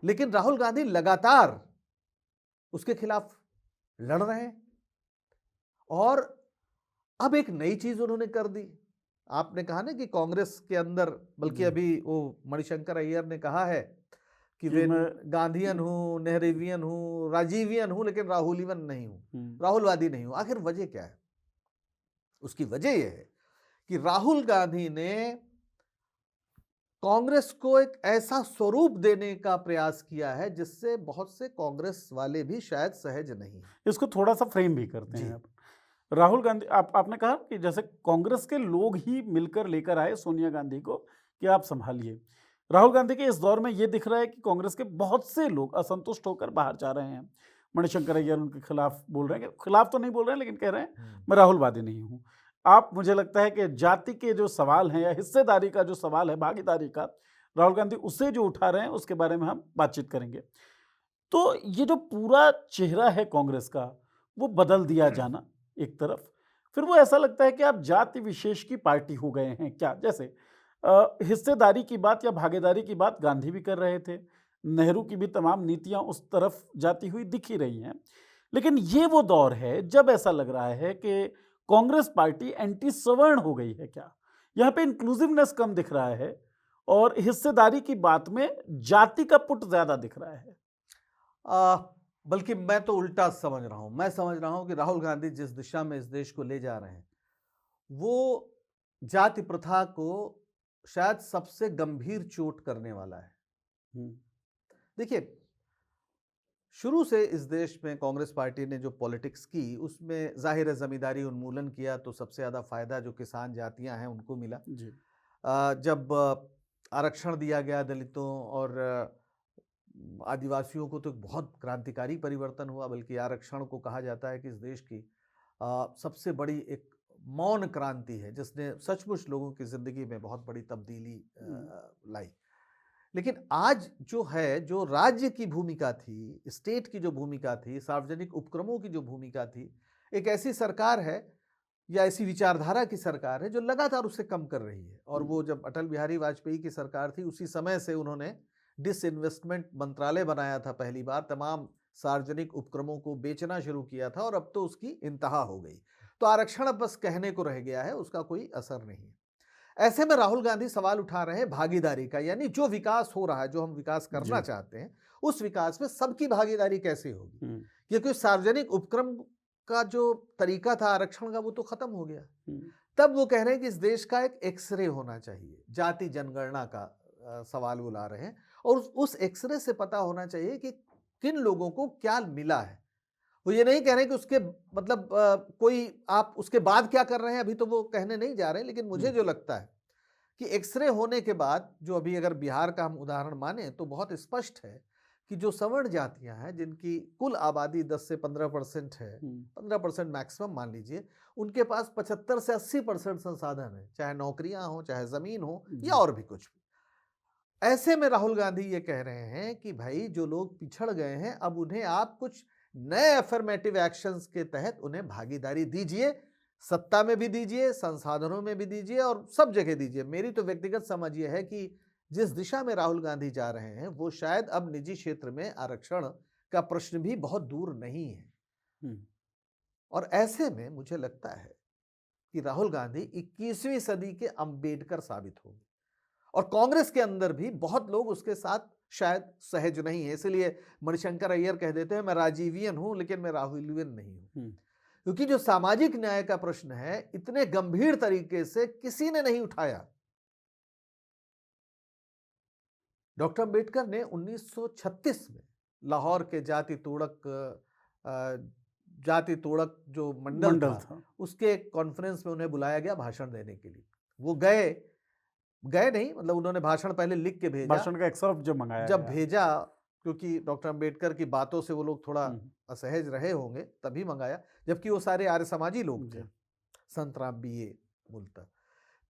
लेकिन राहुल गांधी लगातार उसके खिलाफ लड़ रहे हैं। और अब एक नई चीज उन्होंने कर दी। आपने कहा ना कि कांग्रेस के अंदर, बल्कि जी। अभी वो मणिशंकर अय्यर ने कहा है कि कि वे मैं गांधीयन हूं, नेहरूवियन हूं, राजीवियन हूं, लेकिन राहुलियन नहीं हूं, हम्म, राहुलवादी नहीं हूं। आखिर वजह क्या है? उसकी वजह यह है कि राहुल गांधी ने कांग्रेस को एक ऐसा स्वरूप देने का प्रयास किया है जिससे बहुत से कांग्रेस वाले भी शायद सहज नहीं हैं। इसको थोड़ा सा फ्रेम भी करते जी। हैं आप। राहुल गांधी, आपने कहा कि जैसे कांग्रेस के लोग ही मिलकर लेकर आए सोनिया गांधी को कि आप संभालिए। राहुल गांधी के इस दौर में ये दिख रहा है कि कांग्रेस के बहुत से लोग असंतुष्ट होकर बाहर जा रहे हैं। मणिशंकर अय्यर उनके खिलाफ बोल रहे हैं, कि खिलाफ तो नहीं बोल रहे हैं लेकिन कह रहे हैं मैं राहुलवादी नहीं हूँ। आप, मुझे लगता है कि जाति के जो सवाल हैं या हिस्सेदारी का जो सवाल है, भागीदारी का, राहुल गांधी उसे जो उठा रहे हैं उसके बारे में हम बातचीत करेंगे। तो ये जो पूरा चेहरा है कांग्रेस का, वो बदल दिया जाना एक तरफ, फिर वो ऐसा लगता है कि आप जाति विशेष की पार्टी हो गए हैं क्या? जैसे हिस्सेदारी की बात या भागीदारी की बात गांधी भी कर रहे थे, नेहरू की भी तमाम नीतियां उस तरफ जाती हुई दिख ही रही हैं। लेकिन ये वो दौर है जब ऐसा लग रहा है कि कांग्रेस पार्टी एंटी सवर्ण हो गई है क्या? यहाँ पे इंक्लूसिवनेस कम दिख रहा है और हिस्सेदारी की बात में जाति का पुट ज्यादा दिख रहा है। आ, बल्कि मैं तो उल्टा समझ रहा हूं। मैं समझ रहा हूं कि राहुल गांधी जिस दिशा में इस देश को ले जा रहे हैं, वो जाति प्रथा को शायद सबसे गंभीर चोट करने वाला है। हम्म, देखिए, शुरू से इस देश में कांग्रेस पार्टी ने जो पॉलिटिक्स की, उसमें जाहिर है जमींदारी उन्मूलन किया तो सबसे ज़्यादा फायदा जो किसान जातियां हैं उनको मिला। जी। जब आरक्षण दिया गया दलितों और आदिवासियों को, तो एक बहुत क्रांतिकारी परिवर्तन हुआ। बल्कि आरक्षण को कहा जाता है कि इस देश की सबसे बड़ी एक मौन क्रांति है जिसने सचमुच लोगों की जिंदगी में बहुत बड़ी तब्दीली लाई। लेकिन आज जो है, जो राज्य की भूमिका थी, स्टेट की जो भूमिका थी, सार्वजनिक उपक्रमों की जो भूमिका थी, एक ऐसी सरकार है या ऐसी विचारधारा की सरकार है जो लगातार उसे कम कर रही है। और वो जब अटल बिहारी वाजपेयी की सरकार थी, उसी समय से उन्होंने डिसइन्वेस्टमेंट मंत्रालय बनाया था पहली बार, तमाम सार्वजनिक उपक्रमों को बेचना शुरू किया था, और अब तो उसकी इंतहा हो गई। तो आरक्षण अब बस कहने को रह गया है, उसका कोई असर नहीं है। ऐसे में राहुल गांधी सवाल उठा रहे हैं भागीदारी का, यानी जो विकास हो रहा है, जो हम विकास करना जी। चाहते हैं, उस विकास में सबकी भागीदारी कैसे होगी? हम्म, क्योंकि सार्वजनिक उपक्रम का जो तरीका था आरक्षण का, वो तो खत्म हो गया। हम्म, तब वो कह रहे हैं कि इस देश का एक एक्सरे होना चाहिए, जाति जनगणना का सवाल वो ला रहे हैं। और उस एक्सरे से पता होना चाहिए कि किन लोगों को क्या मिला है। वो ये नहीं कह रहे कि उसके मतलब कोई आप उसके बाद क्या कर रहे हैं, अभी तो वो कहने नहीं जा रहे हैं। लेकिन मुझे जो लगता है कि एक्सरे होने के बाद, जो अभी अगर बिहार का हम उदाहरण माने, तो बहुत स्पष्ट है कि जो सवर्ण जातियां हैं, जिनकी कुल आबादी 10 से 15% है, 15% मैक्सिमम मान लीजिए, उनके पास 75 से 80% संसाधन है, चाहे नौकरियां हो, चाहे जमीन हो, या जी। और भी कुछ भी। ऐसे में राहुल गांधी ये कह रहे हैं कि भाई, जो लोग पिछड़ गए हैं, अब उन्हें आप कुछ नए अफर्मेटिव एक्शंस के तहत उन्हें भागीदारी दीजिए, सत्ता में भी दीजिए, संसाधनों में भी दीजिए, और सब जगह दीजिए। मेरी तो व्यक्तिगत समझ यह है कि जिस दिशा में राहुल गांधी जा रहे हैं, वो शायद अब निजी क्षेत्र में आरक्षण का प्रश्न भी बहुत दूर नहीं है। हम्म, और ऐसे में मुझे लगता है कि राहुल गांधी 21वीं सदी के अंबेडकर साबित होंगे। और कांग्रेस के अंदर भी बहुत लोग उसके साथ शायद सहज नहीं है। इसलिए मणिशंकर अय्यर कह देते हैं, मैं राजीवियन हूं लेकिन मैं राहुलियन नहीं हूं। क्योंकि जो सामाजिक न्याय का प्रश्न है, इतने गंभीर तरीके से किसी ने नहीं उठाया। डॉक्टर अंबेडकर ने 1936 में लाहौर के जाति तोड़क जो मंडल मंडल था, था। उसके कॉन्फ्रेंस में उन्हें बुलाया गया भाषण देने के लिए। वो गए गए नहीं, मतलब उन्होंने भाषण पहले लिख के भेजा। भाषण का एक्सर्प्ट जो मंगाया जब गया। भेजा, क्योंकि डॉक्टर अंबेडकर की बातों से वो लोग थोड़ा हम्म, असहज रहे होंगे, तभी मंगाया। जबकि वो सारे आर्य समाजी लोग थे, जी। संत राम बीए मूलतः।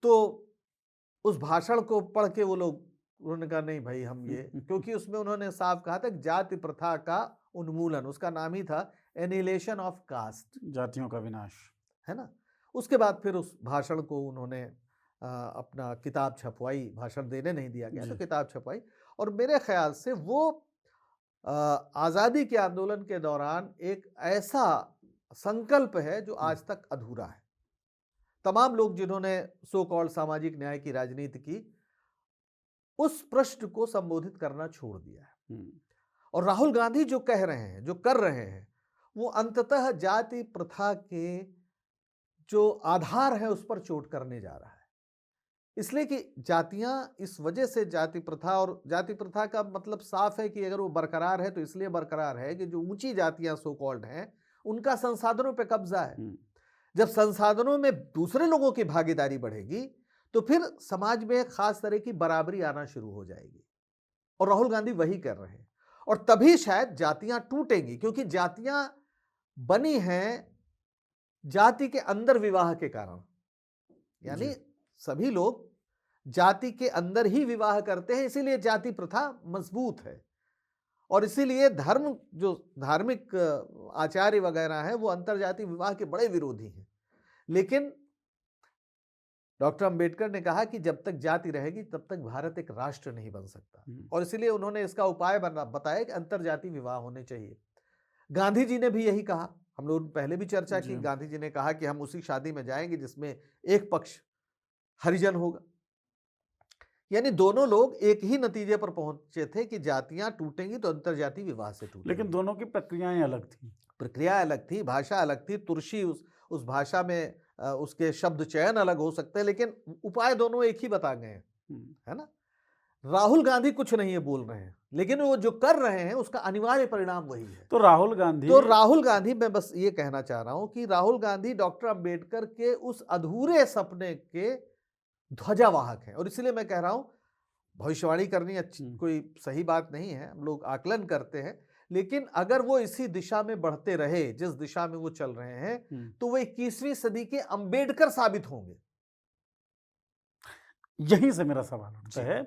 तो उस भाषण को पढ़ के वो लोग, उन्होंने कहा नहीं भाई हम ये, क्योंकि उसमें उन्होंने साफ कहा था कि जाति प्रथा का उन्मूलन, उसका नाम ही था एनिहिलेशन ऑफ कास्ट, जातियों का विनाश। है ना। उसके बाद फिर उस भाषण को उन्होंने अपना किताब छपवाई, भाषण देने नहीं दिया गया तो जी। किताब छपवाई। और मेरे ख्याल से वो आज़ादी के आंदोलन के दौरान एक ऐसा संकल्प है जो आज तक अधूरा है। तमाम लोग जिन्होंने सो कॉल्ड सामाजिक न्याय की राजनीति की, उस प्रश्न को संबोधित करना छोड़ दिया है। और राहुल गांधी जो कह रहे हैं, जो कर रहे हैं, वो अंततः जाति प्रथा के जो आधार है उस पर चोट करने जा रहा है। इसलिए कि जातियां इस वजह से जाति प्रथा, और जाति प्रथा का मतलब साफ है कि अगर वो बरकरार है तो इसलिए बरकरार है कि जो ऊंची जातियां सो कॉल्ड हैं उनका संसाधनों पे कब्जा है। जब संसाधनों में दूसरे लोगों की भागीदारी बढ़ेगी तो फिर समाज में एक खास तरह की बराबरी आना शुरू हो जाएगी, और राहुल गांधी वही कर रहे हैं। और तभी शायद जातियां टूटेंगी, क्योंकि जातियां बनी हैं जाति के अंदर विवाह के कारण। यानी सभी लोग जाति के अंदर ही विवाह करते हैं, इसीलिए जाति प्रथा मजबूत है। और इसीलिए धर्म, जो धार्मिक आचार्य वगैरह हैं, वो अंतरजातीय विवाह के बड़े विरोधी हैं। लेकिन डॉक्टर अंबेडकर ने कहा कि जब तक जाति रहेगी तब तक भारत एक राष्ट्र नहीं बन सकता, और इसीलिए उन्होंने इसका उपाय बताया कि अंतरजातीय विवाह होने चाहिए। गांधी जी ने भी यही कहा, हम लोग पहले भी चर्चा की। गांधी जी ने कहा कि हम उसी शादी में जाएंगे जिसमें एक पक्ष हरिजन होगा। यानी दोनों लोग एक ही नतीजे पर पहुंचे थे कि जातियां टूटेंगी तो अंतरजातीय विवाह से टूटेंगी। लेकिन दोनों की प्रक्रियाएं अलग थी, प्रक्रिया अलग थी, भाषा अलग थी, तुर्शी उस भाषा में उसके शब्द चयन अलग हो सकते हैं, लेकिन उपाय दोनों एक ही बता गए हैं, है ना। राहुल गांधी कुछ नहीं है बोल रहे हैं, लेकिन वो जो कर रहे हैं उसका अनिवार्य परिणाम वही है। तो राहुल गांधी मैं बस ये कहना चाह रहा हूं कि राहुल गांधी डॉक्टर अंबेडकर के उस अधूरे सपने के ध्वजावाहक हैं। और इसलिए मैं कह रहा हूं, भविष्यवाणी करनी अच्छी कोई सही बात नहीं है, हम लोग आकलन करते हैं, लेकिन अगर वो इसी दिशा में बढ़ते रहे जिस दिशा में वो चल रहे हैं, तो वो 21वीं सदी के अंबेडकर साबित होंगे। यहीं से मेरा सवाल उठता है,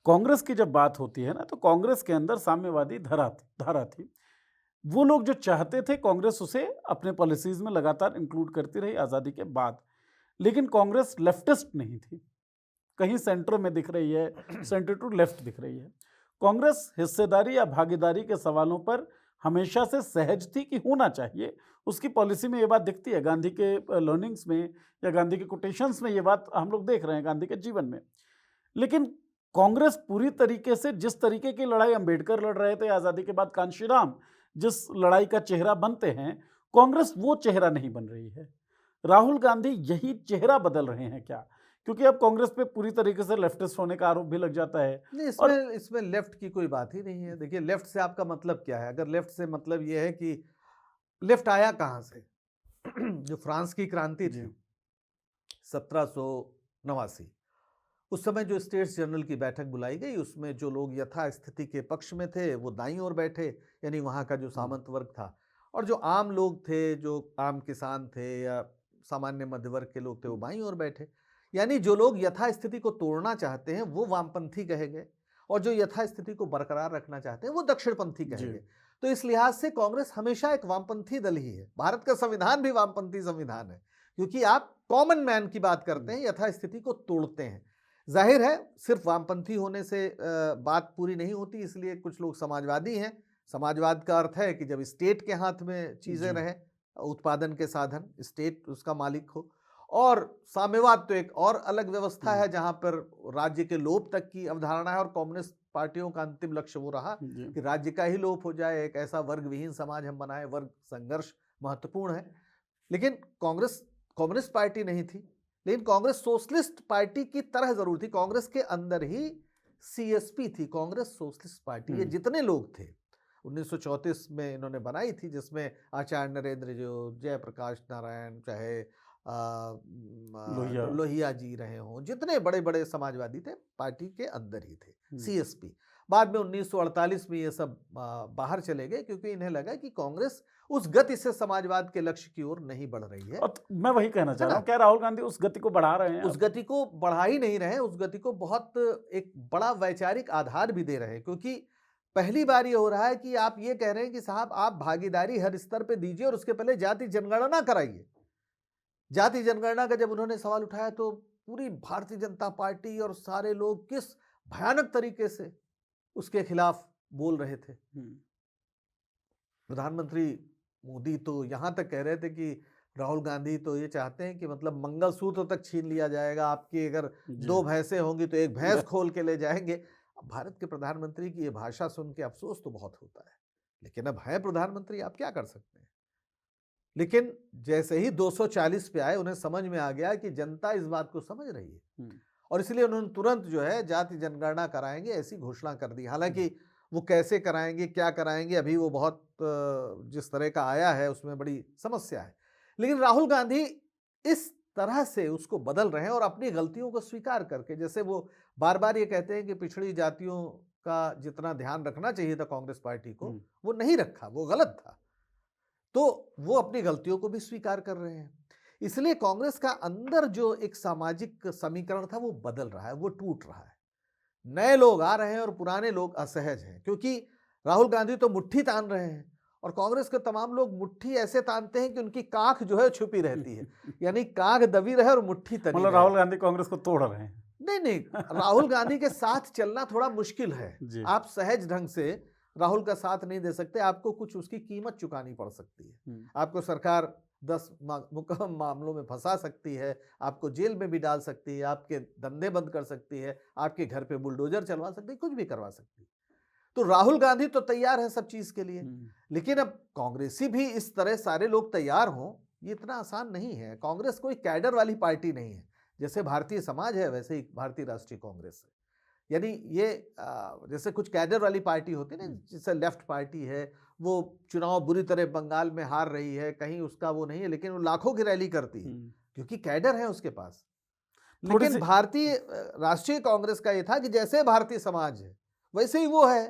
कांग्रेस की जब बात होती है ना, तो कांग्रेस के अंदर साम्यवादी धारा थी। वो लोग जो चाहते थे, कांग्रेस उसे अपने पॉलिसीज में लगातार इंक्लूड करती रही आज़ादी के बाद। लेकिन कांग्रेस लेफ्टिस्ट नहीं थी, कहीं सेंटर में दिख रही है, सेंटर टू लेफ्ट दिख रही है। कांग्रेस हिस्सेदारी या भागीदारी के सवालों पर हमेशा से सहज थी कि होना चाहिए। उसकी पॉलिसी में ये बात दिखती है, गांधी के लर्निंग्स में या गांधी के कोटेशंस में ये बात हम लोग देख रहे हैं गांधी के जीवन में। लेकिन कांग्रेस पूरी तरीके से, जिस तरीके की लड़ाई अंबेडकर लड़ रहे थे आज़ादी के बाद, कांशीराम जिस लड़ाई का चेहरा बनते हैं, कांग्रेस वो चेहरा नहीं बन रही है। राहुल गांधी यही चेहरा बदल रहे हैं क्या? क्योंकि अब कांग्रेस पे पूरी तरीके से लेफ्टिस्ट होने का आरोप भी लग जाता है। नहीं, इसमें लेफ्ट की कोई बात ही नहीं है। देखिए, लेफ्ट से आपका मतलब क्या है? अगर लेफ्ट से मतलब ये है कि लेफ्ट आया कहां से? जो फ्रांस की क्रांति थी 1789, उस समय जो स्टेट्स जनरल की बैठक बुलाई गई, उसमें जो लोग यथास्थिति के पक्ष में थे वो दाईं ओर बैठे, यानी वहाँ का जो सामंत वर्ग था, और जो आम लोग थे, जो आम किसान थे या सामान्य मध्य वर्ग के लोग थे, वो बाईं ओर बैठे। यानी जो लोग यथास्थिति को तोड़ना चाहते हैं वो वामपंथी कहे गए, और जो यथास्थिति को बरकरार रखना चाहते हैं वो दक्षिणपंथी कहे गए। तो इस लिहाज से कांग्रेस हमेशा एक वामपंथी दल ही है। भारत का संविधान भी वामपंथी संविधान है, क्योंकि आप कॉमन मैन की बात करते हैं, यथास्थिति को तोड़ते हैं। जाहिर है सिर्फ वामपंथी होने से बात पूरी नहीं होती, इसलिए कुछ लोग समाजवादी हैं। समाजवाद का अर्थ है कि जब स्टेट के हाथ में चीजें रहें, उत्पादन के साधन, स्टेट उसका मालिक हो। और साम्यवाद तो एक और अलग व्यवस्था है जहां पर राज्य के लोप तक की अवधारणा है, और कम्युनिस्ट पार्टियों का अंतिम लक्ष्य वो रहा कि राज्य का ही लोप हो जाए, एक ऐसा वर्ग विहीन समाज हम बनाए। वर्ग संघर्ष महत्वपूर्ण है, लेकिन कांग्रेस कम्युनिस्ट पार्टी नहीं थी, लेकिन कांग्रेस सोशलिस्ट पार्टी की तरह जरूर थी। कांग्रेस के अंदर ही सीएसपी थी, कांग्रेस सोशलिस्ट पार्टी। ये जितने लोग थे 1934 में इन्होंने बनाई थी, जिसमें आचार्य नरेंद्र जो, जयप्रकाश नारायण, चाहे लोहिया जी रहे हों, जितने बड़े बड़े समाजवादी थे पार्टी के अंदर ही थे, सीएसपी। बाद में 1948 में ये सब बाहर चले गए, क्योंकि इन्हें लगा कि कांग्रेस उस गति से समाजवाद के लक्ष्य की ओर नहीं बढ़ रही है। मैं वही कहना चाह रहा हूं, क्या राहुल गांधी उस गति को बढ़ा रहे हैं? उस गति को बढ़ा ही नहीं रहे, उस गति को बहुत एक बड़ा वैचारिक आधार भी दे रहे हैं, क्योंकि पहली बार ये हो रहा है कि आप ये कह रहे हैं कि साहब आप भागीदारी हर स्तर पे दीजिए और उसके पहले जाति जनगणना कराइए। जाति जनगणना का जब उन्होंने सवाल उठाया तो पूरी भारतीय जनता पार्टी और सारे लोग किस भयानक तरीके से उसके खिलाफ बोल रहे थे। प्रधानमंत्री मोदी तो यहाँ तक कह रहे थे कि राहुल गांधी तो ये चाहते हैं कि मतलब मंगलसूत्र तक छीन लिया जाएगा, आपकी अगर जी। 2 भैंसें होंगी तो एक भैंस खोल के ले जाएंगे। अब भारत के प्रधानमंत्री की ये भाषा सुन के अफसोस तो बहुत होता है, लेकिन अब है प्रधानमंत्री, आप क्या कर सकते हैं। लेकिन जैसे ही 240 पे आए उन्हें समझ में आ गया कि जनता इस बात को समझ रही है और इसलिए उन्होंने तुरंत जो है जाति जनगणना कराएंगे ऐसी घोषणा कर दी। हालांकि वो कैसे कराएंगे, क्या कराएंगे, अभी वो बहुत जिस तरह का आया है उसमें बड़ी समस्या है। लेकिन राहुल गांधी इस तरह से उसको बदल रहे हैं और अपनी गलतियों को स्वीकार करके, जैसे वो बार बार ये कहते हैं कि पिछड़ी जातियों का जितना ध्यान रखना चाहिए था कांग्रेस पार्टी को वो नहीं रखा, वो गलत था, तो वो अपनी गलतियों को भी स्वीकार कर रहे हैं। इसलिए कांग्रेस का अंदर जो एक सामाजिक समीकरण था वो बदल रहा है, वो टूट रहा है। नए लोग आ रहे हैं और पुराने लोग असहज हैं, क्योंकि राहुल गांधी तो मुट्ठी तान रहे हैं और कांग्रेस के तमाम लोग मुट्ठी ऐसे तानते हैं कि उनकी काख जो है छुपी रहती है, यानी काख दबी रहे और मुट्ठी तनी मतलब रहे। राहुल गांधी कांग्रेस को तोड़ रहे हैं। नहीं, राहुल गांधी के साथ चलना थोड़ा मुश्किल है। जी। आप सहज ढंग से राहुल का साथ नहीं दे सकते, आपको कुछ उसकी कीमत चुकानी पड़ सकती है। आपको सरकार 10 मामलों में फंसा सकती है, आपको जेल में भी डाल सकती है, आपके धंधे बंद कर सकती है, आपके घर पे बुलडोजर चलवा सकती है, कुछ भी करवा सकती है। तो राहुल गांधी तो तैयार है सब चीज के लिए, लेकिन अब कांग्रेसी भी इस तरह सारे लोग तैयार हों, ये इतना आसान नहीं है। कांग्रेस कोई कैडर वाली पार्टी नहीं है, जैसे भारतीय समाज है वैसे ही भारतीय राष्ट्रीय कांग्रेस है। यानी ये जैसे कुछ कैडर वाली पार्टी होती है ना, जैसे लेफ्ट पार्टी है, वो चुनाव बुरी तरह बंगाल में हार रही है, कहीं उसका वो नहीं है, लेकिन वो लाखों की रैली करती है क्योंकि कैडर है उसके पास। लेकिन भारतीय राष्ट्रीय कांग्रेस का ये था कि जैसे भारतीय समाज है वैसे ही वो है।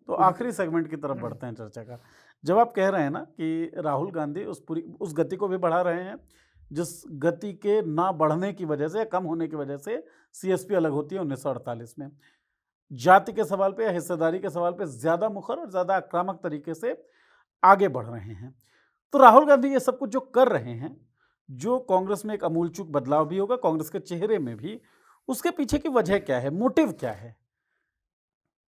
तो आखिरी सेगमेंट की तरफ बढ़ते हैं चर्चा का। जब आप कह रहे हैं ना कि राहुल गांधी उस गति को भी बढ़ा रहे हैं जिस गति के ना बढ़ने की वजह से या कम होने की वजह से सीएसपी अलग होती है 1948 में, जाति के सवाल पे या हिस्सेदारी के सवाल पे ज़्यादा मुखर और ज़्यादा आक्रामक तरीके से आगे बढ़ रहे हैं। तो राहुल गांधी ये सब कुछ जो कर रहे हैं, जो कांग्रेस में एक अमूलचूल बदलाव भी होगा, कांग्रेस के चेहरे में भी, उसके पीछे की वजह क्या है, मोटिव क्या है,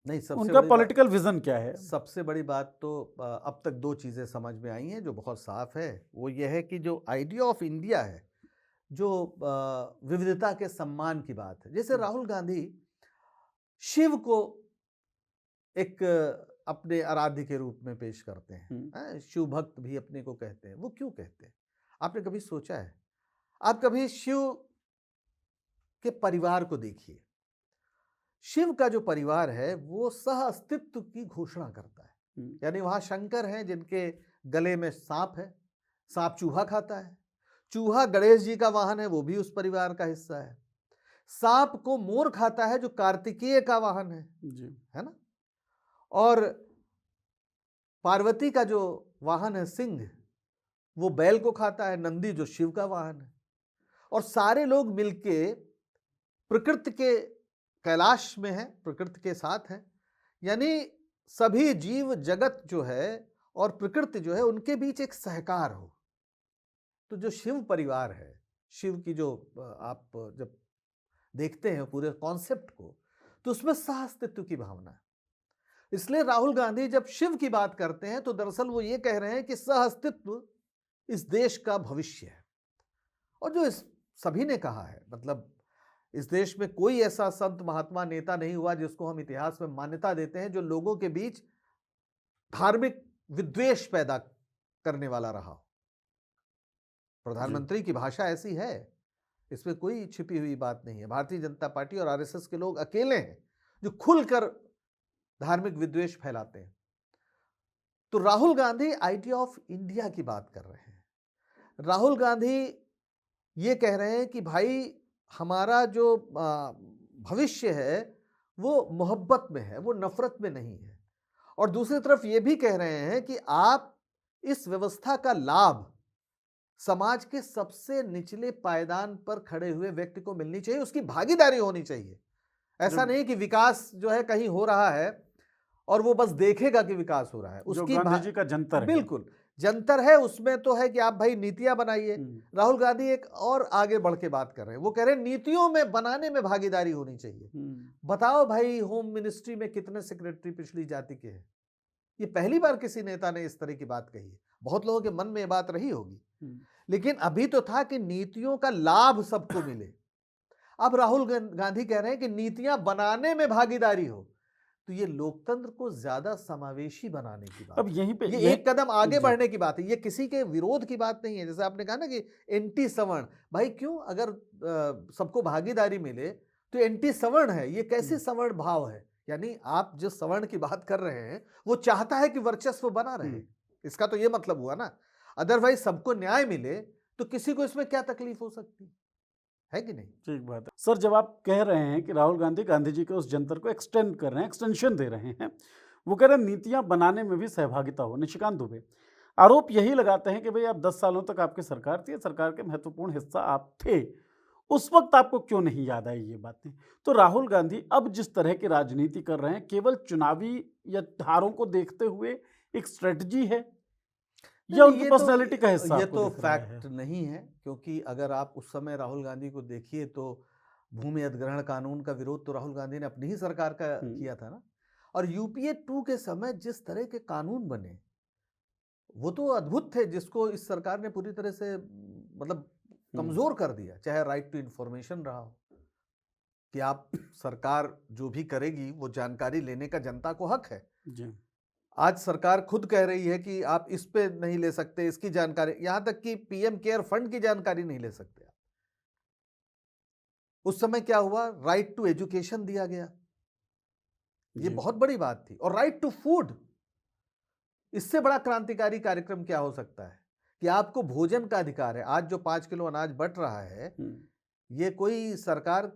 नहीं, सबसे उनका बड़ी पॉलिटिकल विजन क्या है? सबसे बड़ी बात तो अब तक 2 चीज़ें समझ में आई हैं जो बहुत साफ है। वो ये है कि जो आइडिया ऑफ इंडिया है, जो विविधता के सम्मान की बात है, जैसे राहुल गांधी शिव को एक अपने आराध्य के रूप में पेश करते हैं, शिव भक्त भी अपने को कहते हैं। वो क्यों कहते हैं, आपने कभी सोचा है? आप कभी शिव के परिवार को देखिए। शिव का जो परिवार है वो सह अस्तित्व की घोषणा करता है, यानी वहां शंकर हैं जिनके गले में सांप है, सांप चूहा खाता है, चूहा गणेश जी का वाहन है, वो भी उस परिवार का हिस्सा है, सांप को मोर खाता है जो कार्तिकेय का वाहन है जी, है ना, और पार्वती का जो वाहन है सिंह, वो बैल को खाता है, नंदी जो शिव का वाहन है, और सारे लोग मिलके प्रकृति के कैलाश में है, प्रकृति के साथ है, यानी सभी जीव जगत जो है और प्रकृति जो है उनके बीच एक सहकार हो। तो जो शिव परिवार है, शिव की जो आप जब देखते हैं पूरे कॉन्सेप्ट को, तो उसमें सहअस्तित्व की भावना है। इसलिए राहुल गांधी जब शिव की बात करते हैं तो दरअसल वो ये कह रहे हैं कि सहअस्तित्व इस देश का भविष्य है। और जो सभी ने कहा है, मतलब इस देश में कोई ऐसा संत महात्मा नेता नहीं हुआ जिसको हम इतिहास में मान्यता देते हैं जो लोगों के बीच धार्मिक विद्वेष पैदा करने वाला रहा हो। प्रधानमंत्री की भाषा ऐसी है, इसमें कोई छिपी हुई बात नहीं है। भारतीय जनता पार्टी और आरएसएस के लोग अकेले हैं जो खुलकर धार्मिक विद्वेष फैलाते हैं। तो Rahul Gandhi idea of India की बात कर रहे हैं। राहुल गांधी ये कह रहे हैं कि भाई हमारा जो भविष्य है वो मोहब्बत में है, वो नफरत में नहीं है। और दूसरी तरफ ये भी कह रहे हैं कि आप इस व्यवस्था का लाभ समाज के सबसे निचले पायदान पर खड़े हुए व्यक्ति को मिलनी चाहिए, उसकी भागीदारी होनी चाहिए। ऐसा जब नहीं कि विकास जो है कहीं हो रहा है और वो बस देखेगा कि विकास हो रहा है। जो उसकी गांधी जी का जंतर है। बिल्कुल जंतर है उसमें तो है कि आप भाई नीतियां बनाइए। राहुल गांधी एक और आगे बढ़ के बात कर रहे हैं, वो कह रहे हैं नीतियों में बनाने में भागीदारी होनी चाहिए। बताओ भाई होम मिनिस्ट्री में कितने सेक्रेटरी पिछड़ी जाति के हैं? ये पहली बार किसी नेता ने इस तरह की बात कही है। बहुत लोगों के मन में ये बात रही होगी, लेकिन अभी तो था कि नीतियों का लाभ सबको मिले। अब राहुल गांधी कह रहे हैं कि नीतियां बनाने में भागीदारी हो, तो ये लोकतंत्र को ज्यादा समावेशी बनाने की बात अब है। यहीं पे ये एक कदम आगे जी। बढ़ने की बात है, ये किसी के विरोध की बात नहीं है। जैसे आपने कहा ना कि एंटी सवर्ण, भाई क्यों? अगर सबको भागीदारी मिले तो एंटी सवर्ण है, ये कैसे सवर्ण भाव है? यानी आप जिस सवर्ण की बात कर रहे हैं वो चाहता है कि वर्चस्व बना रहे, इसका तो ये मतलब हुआ ना। अदरवाइज सबको न्याय मिले तो किसी को इसमें क्या तकलीफ हो सकती है कि नहीं? ठीक बात है सर। जब आप कह रहे हैं कि राहुल गांधी गांधी जी के उस जंतर को एक्सटेंड कर रहे हैं, एक्सटेंशन दे रहे हैं, वो कह रहे हैं नीतियां बनाने में भी सहभागिता हो। निशिकांत दुबे आरोप यही लगाते हैं कि भाई आप 10 सालों तक आपकी सरकार थी, सरकार के महत्वपूर्ण हिस्सा आप थे, उस वक्त आपको क्यों नहीं याद आई ये बातें? तो राहुल गांधी अब जिस तरह की राजनीति कर रहे हैं, केवल चुनावी या हारों को देखते हुए एक स्ट्रेटजी है या उनकी पर्सनैलिटी का हिस्सा? ये आपको तो दिख रहा है? फैक्ट नहीं है, क्योंकि अगर आप उस समय राहुल गांधी को देखिए तो भूमि अधिग्रहण कानून का विरोध तो राहुल गांधी ने अपनी ही सरकार का किया था ना। और यूपीए 2 के समय जिस तरह के कानून बने वो तो अद्भुत थे, जिसको इस सरकार ने पूरी तरह से मतलब कमजोर कर दिया। चाहे राइट टू इंफॉर्मेशन रहा हो कि आप सरकार जो भी करेगी वो जानकारी लेने का जनता को हक है जी। आज सरकार खुद कह रही है कि आप इस पे नहीं ले सकते, इसकी जानकारी, यहां तक कि पीएम केयर फंड की जानकारी नहीं ले सकते। उस समय क्या हुआ? राइट टू एजुकेशन दिया गया, ये बहुत बड़ी बात थी। और राइट टू फूड, इससे बड़ा क्रांतिकारी कार्यक्रम क्या हो सकता है कि आपको भोजन का अधिकार है। आज जो 5 किलो अनाज बट रहा है, ये कोई सरकार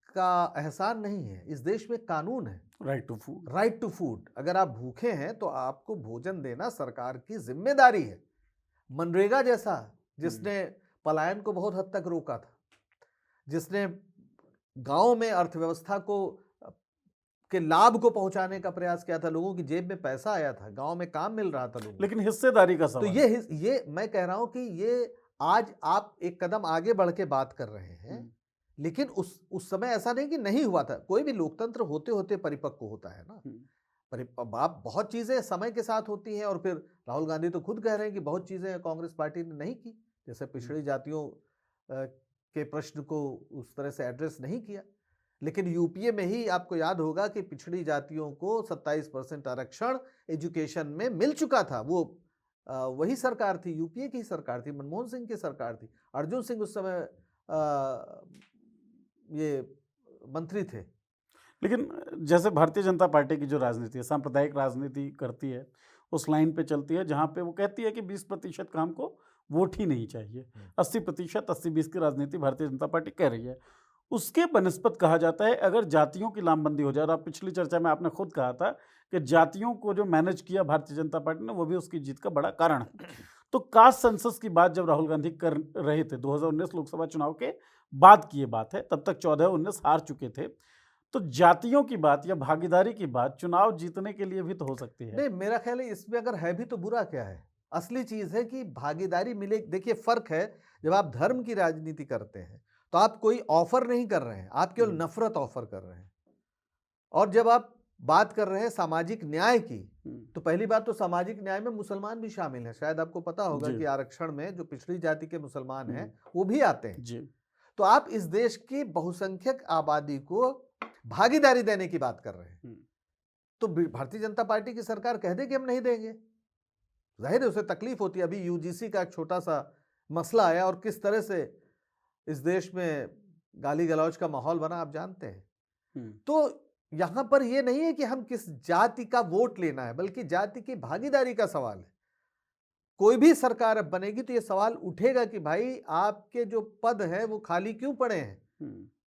का एहसान नहीं है, इस देश में कानून है right to food. Right to food. अगर आप भूखे हैं तो आपको भोजन देना सरकार की जिम्मेदारी है। मनरेगा जैसा, जिसने पलायन को बहुत हद तक रोका था, जिसने गांव में अर्थव्यवस्था को के लाभ को पहुंचाने का प्रयास किया था, लोगों की जेब में पैसा आया था, गांव में काम मिल रहा था लोगों को। लेकिन हिस्सेदारी का तो सवाल, ये मैं कह रहा हूं कि ये आज आप एक कदम आगे बढ़ के बात कर रहे हैं, लेकिन उस समय ऐसा नहीं कि नहीं हुआ था। कोई भी लोकतंत्र होते होते परिपक्व होता है ना। आप बहुत चीजें समय के साथ होती हैं, और फिर राहुल गांधी तो खुद कह रहे हैं कि बहुत चीजें कांग्रेस पार्टी ने नहीं की, जैसे पिछड़ी जातियों के प्रश्न को उस तरह से एड्रेस नहीं किया। लेकिन यूपीए में ही आपको याद होगा कि पिछड़ी जातियों को 27% आरक्षण एजुकेशन में मिल चुका था। वो वही सरकार थी, यूपीए की सरकार थी, मनमोहन सिंह की सरकार थी। अर्जुन सिंह उस समय ये मंत्री थे। लेकिन जैसे भारतीय जनता पार्टी की जो राजनीति है, सांप्रदायिक राजनीति करती है, उस लाइन पे चलती है जहाँ पे वो कहती है कि 20% काम को वोट ही नहीं चाहिए। 80% 80-20 की राजनीति भारतीय जनता पार्टी कह रही है। उसके बनिस्बत कहा जाता है अगर जातियों की लामबंदी हो जाए, और आप पिछली चर्चा में आपने खुद कहा था कि जातियों को जो मैनेज किया भारतीय जनता पार्टी ने, वो भी उसकी जीत का बड़ा कारण है। तो कास्ट सेंसस की बात जब राहुल गांधी कर रहे थे, 2019 लोकसभा चुनाव के बाद की ये बात है, तब तक 14-19 हार चुके थे, तो जातियों की बात या भागीदारी की बात चुनाव जीतने के लिए भी तो हो सकती है। नहीं, मेरा ख्याल है इसमें अगर है भी तो बुरा क्या है? असली चीज है कि भागीदारी मिले। देखिए फर्क है, जब आप धर्म की राजनीति करते हैं तो आप कोई ऑफर नहीं कर रहे हैं, आप केवल नफरत ऑफर कर रहे हैं। और जब आप बात कर रहे हैं सामाजिक न्याय की, तो पहली बात तो सामाजिक न्याय में मुसलमान भी शामिल है। शायद आपको पता होगा कि आरक्षण में जो पिछड़ी जाति के मुसलमान हैं वो भी आते हैं जी। तो आप इस देश की बहुसंख्यक आबादी को भागीदारी देने की बात कर रहे हैं। तो भारतीय जनता पार्टी की सरकार कह दे कि हम नहीं देंगे, जाहिर है उसे तकलीफ होती है। अभी यूजीसी का एक छोटा सा मसला आया और किस तरह से इस देश में गाली गलौज का माहौल बना, आप जानते हैं। तो यहां पर यह नहीं है कि हम किस जाति का वोट लेना है, बल्कि जाति की भागीदारी का सवाल है। कोई भी सरकार अब बनेगी तो यह सवाल उठेगा कि भाई आपके जो पद हैं वो खाली क्यों पड़े हैं,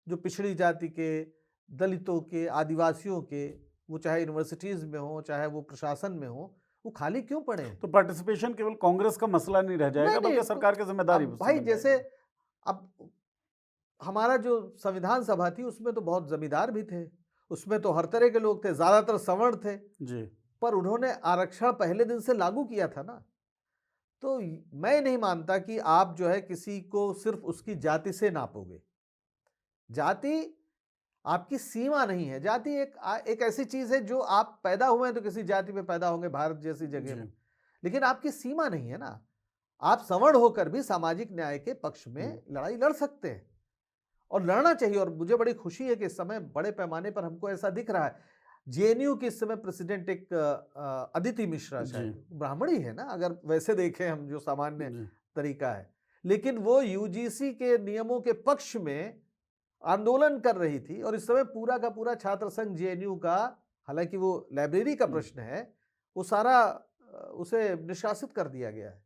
जो पिछड़ी जाति के, दलितों के, आदिवासियों के, वो चाहे यूनिवर्सिटीज में हो चाहे वो प्रशासन में हो, वो खाली क्यों पड़े हैं? तो पार्टिसिपेशन केवल कांग्रेस का मसला नहीं रह जाएगा, बल्कि सरकार की जिम्मेदारी भाई जैसे अब हमारा जो संविधान सभा थी उसमें तो बहुत जमींदार भी थे, उसमें तो हर तरह के लोग थे, ज्यादातर सवर्ण थे, जी। पर उन्होंने आरक्षण पहले दिन से लागू किया था ना। तो मैं नहीं मानता कि आप जो है किसी को सिर्फ उसकी जाति से नापोगे। जाति आपकी सीमा नहीं है। जाति एक ऐसी चीज है जो आप पैदा हुए हैं तो किसी जाति में पैदा होंगे भारत जैसी जगह जी। में, लेकिन आपकी सीमा नहीं है ना। आप सवर्ण होकर भी सामाजिक न्याय के पक्ष में लड़ाई लड़ सकते हैं और लड़ना चाहिए। और मुझे बड़ी खुशी है कि इस समय बड़े पैमाने पर हमको ऐसा दिख रहा है। जेएनयू के इस समय प्रेसिडेंट एक अदिति मिश्रा, जी। शायद ब्राह्मण ही है ना, अगर वैसे देखें हम, जो सामान्य जी। तरीका है, लेकिन वो यूजीसी के नियमों के पक्ष में आंदोलन कर रही थी। और इस समय पूरा का पूरा छात्र संघ जेएनयू का, हालांकि वो लाइब्रेरी का प्रश्न है, वो सारा उसे निष्कासित कर दिया गया है।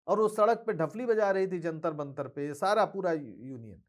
और वो सड़क पे ढफली बजा रही थी जंतर मंतर पे, सारा पूरा यूनियन।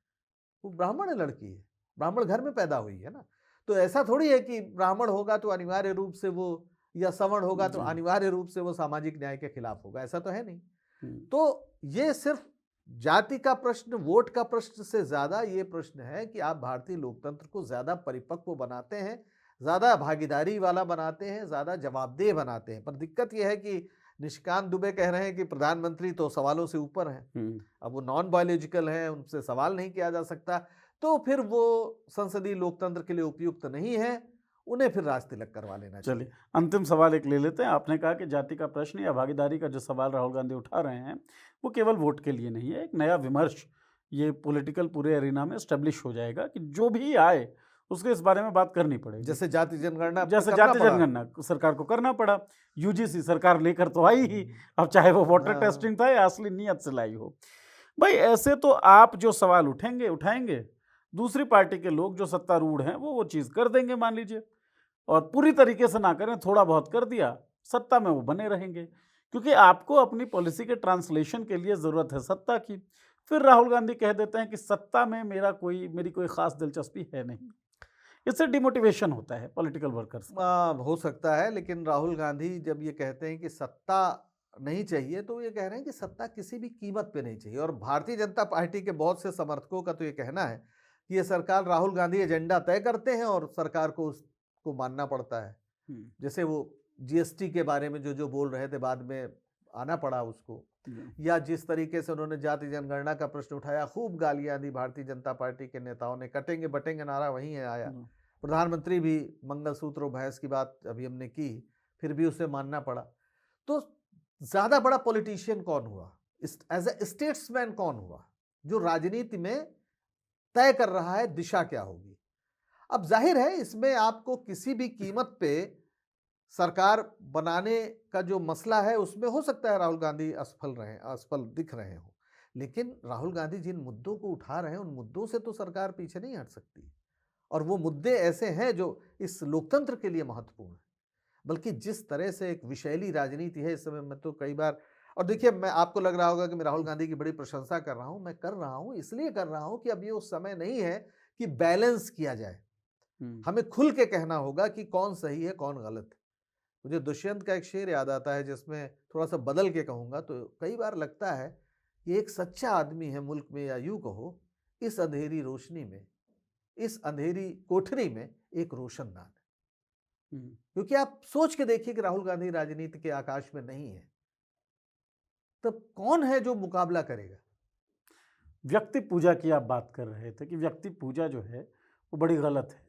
वो ब्राह्मण लड़की है, ब्राह्मण घर में पैदा हुई है ना। तो ऐसा थोड़ी है कि ब्राह्मण होगा तो अनिवार्य रूप से वो, या सवर्ण होगा तो जी। अनिवार्य रूप से वो सामाजिक न्याय के खिलाफ होगा, ऐसा तो है नहीं। हम्म। तो ये सिर्फ जाति का प्रश्न, वोट का प्रश्न से ज्यादा ये प्रश्न है कि आप भारतीय लोकतंत्र को ज्यादा परिपक्व बनाते हैं, ज्यादा भागीदारी वाला बनाते हैं, ज्यादा जवाबदेह बनाते हैं। पर दिक्कत यह है कि निशिकांत दुबे कह रहे हैं कि प्रधानमंत्री तो सवालों से ऊपर हैं। अब वो नॉन बायोलॉजिकल हैं, उनसे सवाल नहीं किया जा सकता, तो फिर वो संसदीय लोकतंत्र के लिए उपयुक्त नहीं है, उन्हें फिर राजतिलक करवा लेना चाहिए। चलिए, अंतिम सवाल एक ले लेते हैं। आपने कहा कि जाति का प्रश्न या भागीदारी का जो सवाल राहुल गांधी उठा रहे हैं, वो केवल वोट के लिए नहीं है। एक नया विमर्श ये पॉलिटिकल पूरे एरिना में एस्टेब्लिश हो जाएगा कि जो भी आए उसको इस बारे में बात करनी पड़ेगी। जैसे जाति जनगणना जैसे करना जाति पड़ा। जनगणना सरकार को करना पड़ा, यूजीसी सरकार लेकर तो आई ही, अब चाहे वो वोटर हाँ। टेस्टिंग था या असली नियत से लाई हो। भाई ऐसे तो आप जो सवाल उठाएंगे, दूसरी पार्टी के लोग जो सत्तारूढ़ हैं वो चीज़ कर देंगे, मान लीजिए, और पूरी तरीके से ना करें, थोड़ा बहुत कर दिया, सत्ता में वो बने रहेंगे, क्योंकि आपको अपनी पॉलिसी के ट्रांसलेशन के लिए ज़रूरत है सत्ता की। फिर राहुल गांधी कह देते हैं कि सत्ता में मेरी कोई ख़ास दिलचस्पी है नहीं। इससे डिमोटिवेशन होता है पॉलिटिकल वर्कर्स का। हो सकता है, लेकिन राहुल गांधी जब ये कहते हैं कि सत्ता नहीं चाहिए, तो ये कह रहे हैं कि सत्ता किसी भी कीमत पे नहीं चाहिए। और भारतीय जनता पार्टी के बहुत से समर्थकों का तो ये कहना है कि ये सरकार, राहुल गांधी एजेंडा तय करते हैं और सरकार को उसको मानना पड़ता है। जैसे वो जीएसटी के बारे में जो बोल रहे थे, बाद में आना पड़ा उसको, या जिस तरीके से उन्होंने जाति जनगणना का प्रश्न उठाया, खूब गालियां दी भारतीय जनता पार्टी के नेताओं ने, कटेंगे बटेंगे नारा वहीं है आया। प्रधानमंत्री भी मंगलसूत्र और भैंस की बात अभी हमने की, फिर भी उसे मानना पड़ा। तो ज्यादा बड़ा पॉलिटिशियन कौन हुआ, एज ए स्टेट्समैन कौन हुआ, जो राजनीति में तय कर रहा है दिशा क्या होगी। अब जाहिर है इसमें आपको किसी भी कीमत पे सरकार बनाने का जो मसला है, उसमें हो सकता है राहुल गांधी असफल दिख रहे हो, लेकिन राहुल गांधी जिन मुद्दों को उठा रहे हैं, उन मुद्दों से तो सरकार पीछे नहीं हट सकती। और वो मुद्दे ऐसे हैं जो इस लोकतंत्र के लिए महत्वपूर्ण है। बल्कि जिस तरह से एक विषैली राजनीति है इस समय में, तो कई बार, और देखिए, मैं, आपको लग रहा होगा कि मैं राहुल गांधी की बड़ी प्रशंसा कर रहा हूं, मैं कर रहा हूं, इसलिए कर रहा हूं कि अब ये उस समय नहीं है कि बैलेंस किया जाए। हमें खुल के कहना होगा कि कौन सही है कौन गलत है। मुझे दुष्यंत का एक शेर याद आता है, जिसमें थोड़ा सा बदल के कहूंगा, तो कई बार लगता है कि एक सच्चा आदमी है मुल्क में, या यूं कहो इस अंधेरी रोशनी में, इस अंधेरी कोठरी में एक रोशनदान है। क्योंकि आप सोच के देखिए कि राहुल गांधी राजनीति के आकाश में नहीं है, तब कौन है जो मुकाबला करेगा। व्यक्ति पूजा की आप बात कर रहे थे कि व्यक्ति पूजा जो है वो बड़ी गलत है।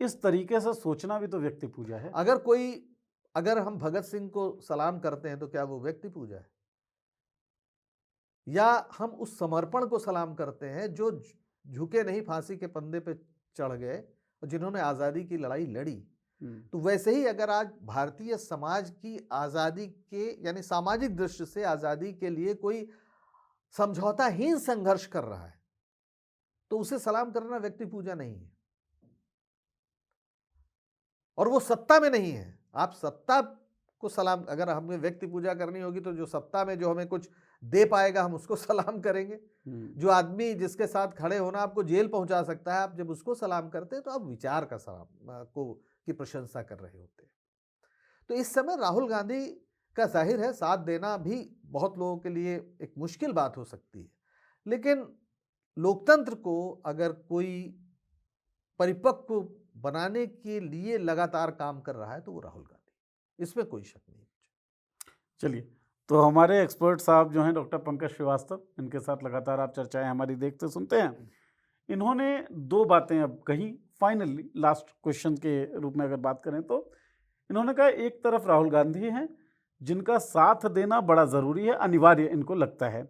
इस तरीके से सोचना भी तो व्यक्ति पूजा है। अगर हम भगत सिंह को सलाम करते हैं तो क्या वो व्यक्ति पूजा है? या हम उस समर्पण को सलाम करते हैं जो झुके नहीं, फांसी के फंदे पे चढ़ गए, और जिन्होंने आजादी की लड़ाई लड़ी। तो वैसे ही अगर आज भारतीय समाज की आजादी के, यानी सामाजिक दृष्टि से आजादी के लिए कोई समझौताहीन संघर्ष कर रहा है, तो उसे सलाम करना व्यक्ति पूजा नहीं है। और वो सत्ता में नहीं है। आप सत्ता को सलाम, अगर हमें व्यक्ति पूजा करनी होगी तो जो सत्ता में जो हमें कुछ दे पाएगा हम उसको सलाम करेंगे। जो आदमी जिसके साथ खड़े होना आपको जेल पहुंचा सकता है, आप जब उसको सलाम करते हैं तो आप विचार का सलाम की प्रशंसा कर रहे होते हैं। तो इस समय राहुल गांधी का जाहिर है साथ देना भी बहुत लोगों के लिए एक मुश्किल बात हो सकती है, लेकिन लोकतंत्र को अगर कोई परिपक्व बनाने के लिए लगातार काम कर रहा है तो वो राहुल गांधी, इसमें कोई शक नहीं। चलिए, तो हमारे एक्सपर्ट साहब जो हैं डॉक्टर पंकज श्रीवास्तव, इनके साथ लगातार आप चर्चाएं हमारी देखते सुनते हैं। इन्होंने 2 बातें अब कही फाइनली लास्ट क्वेश्चन के रूप में अगर बात करें तो। इन्होंने कहा एक तरफ राहुल गांधी हैं जिनका साथ देना बड़ा ज़रूरी है, अनिवार्य इनको लगता है।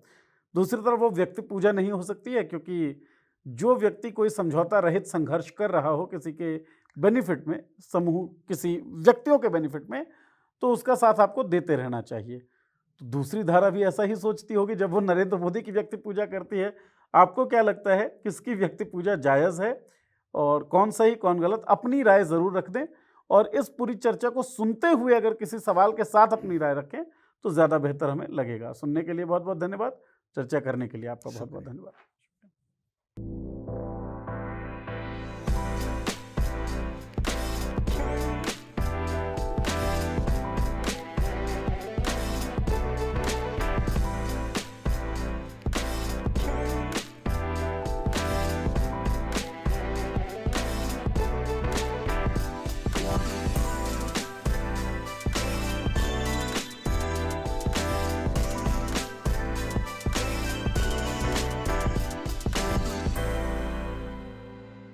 दूसरी तरफ वो व्यक्ति पूजा नहीं हो सकती है, क्योंकि जो व्यक्ति कोई समझौता रहित संघर्ष कर रहा हो किसी के बेनिफिट में, समूह किसी व्यक्तियों के बेनिफिट में, तो उसका साथ आपको देते रहना चाहिए। तो दूसरी धारा भी ऐसा ही सोचती होगी जब वो नरेंद्र मोदी की व्यक्ति पूजा करती है। आपको क्या लगता है किसकी व्यक्ति पूजा जायज़ है और कौन सही कौन गलत? अपनी राय ज़रूर रख दें और इस पूरी चर्चा को सुनते हुए अगर किसी सवाल के साथ अपनी राय रखें तो ज़्यादा बेहतर हमें लगेगा। सुनने के लिए बहुत बहुत धन्यवाद। चर्चा करने के लिए आपका बहुत बहुत शुक्रिया। धन्यवाद।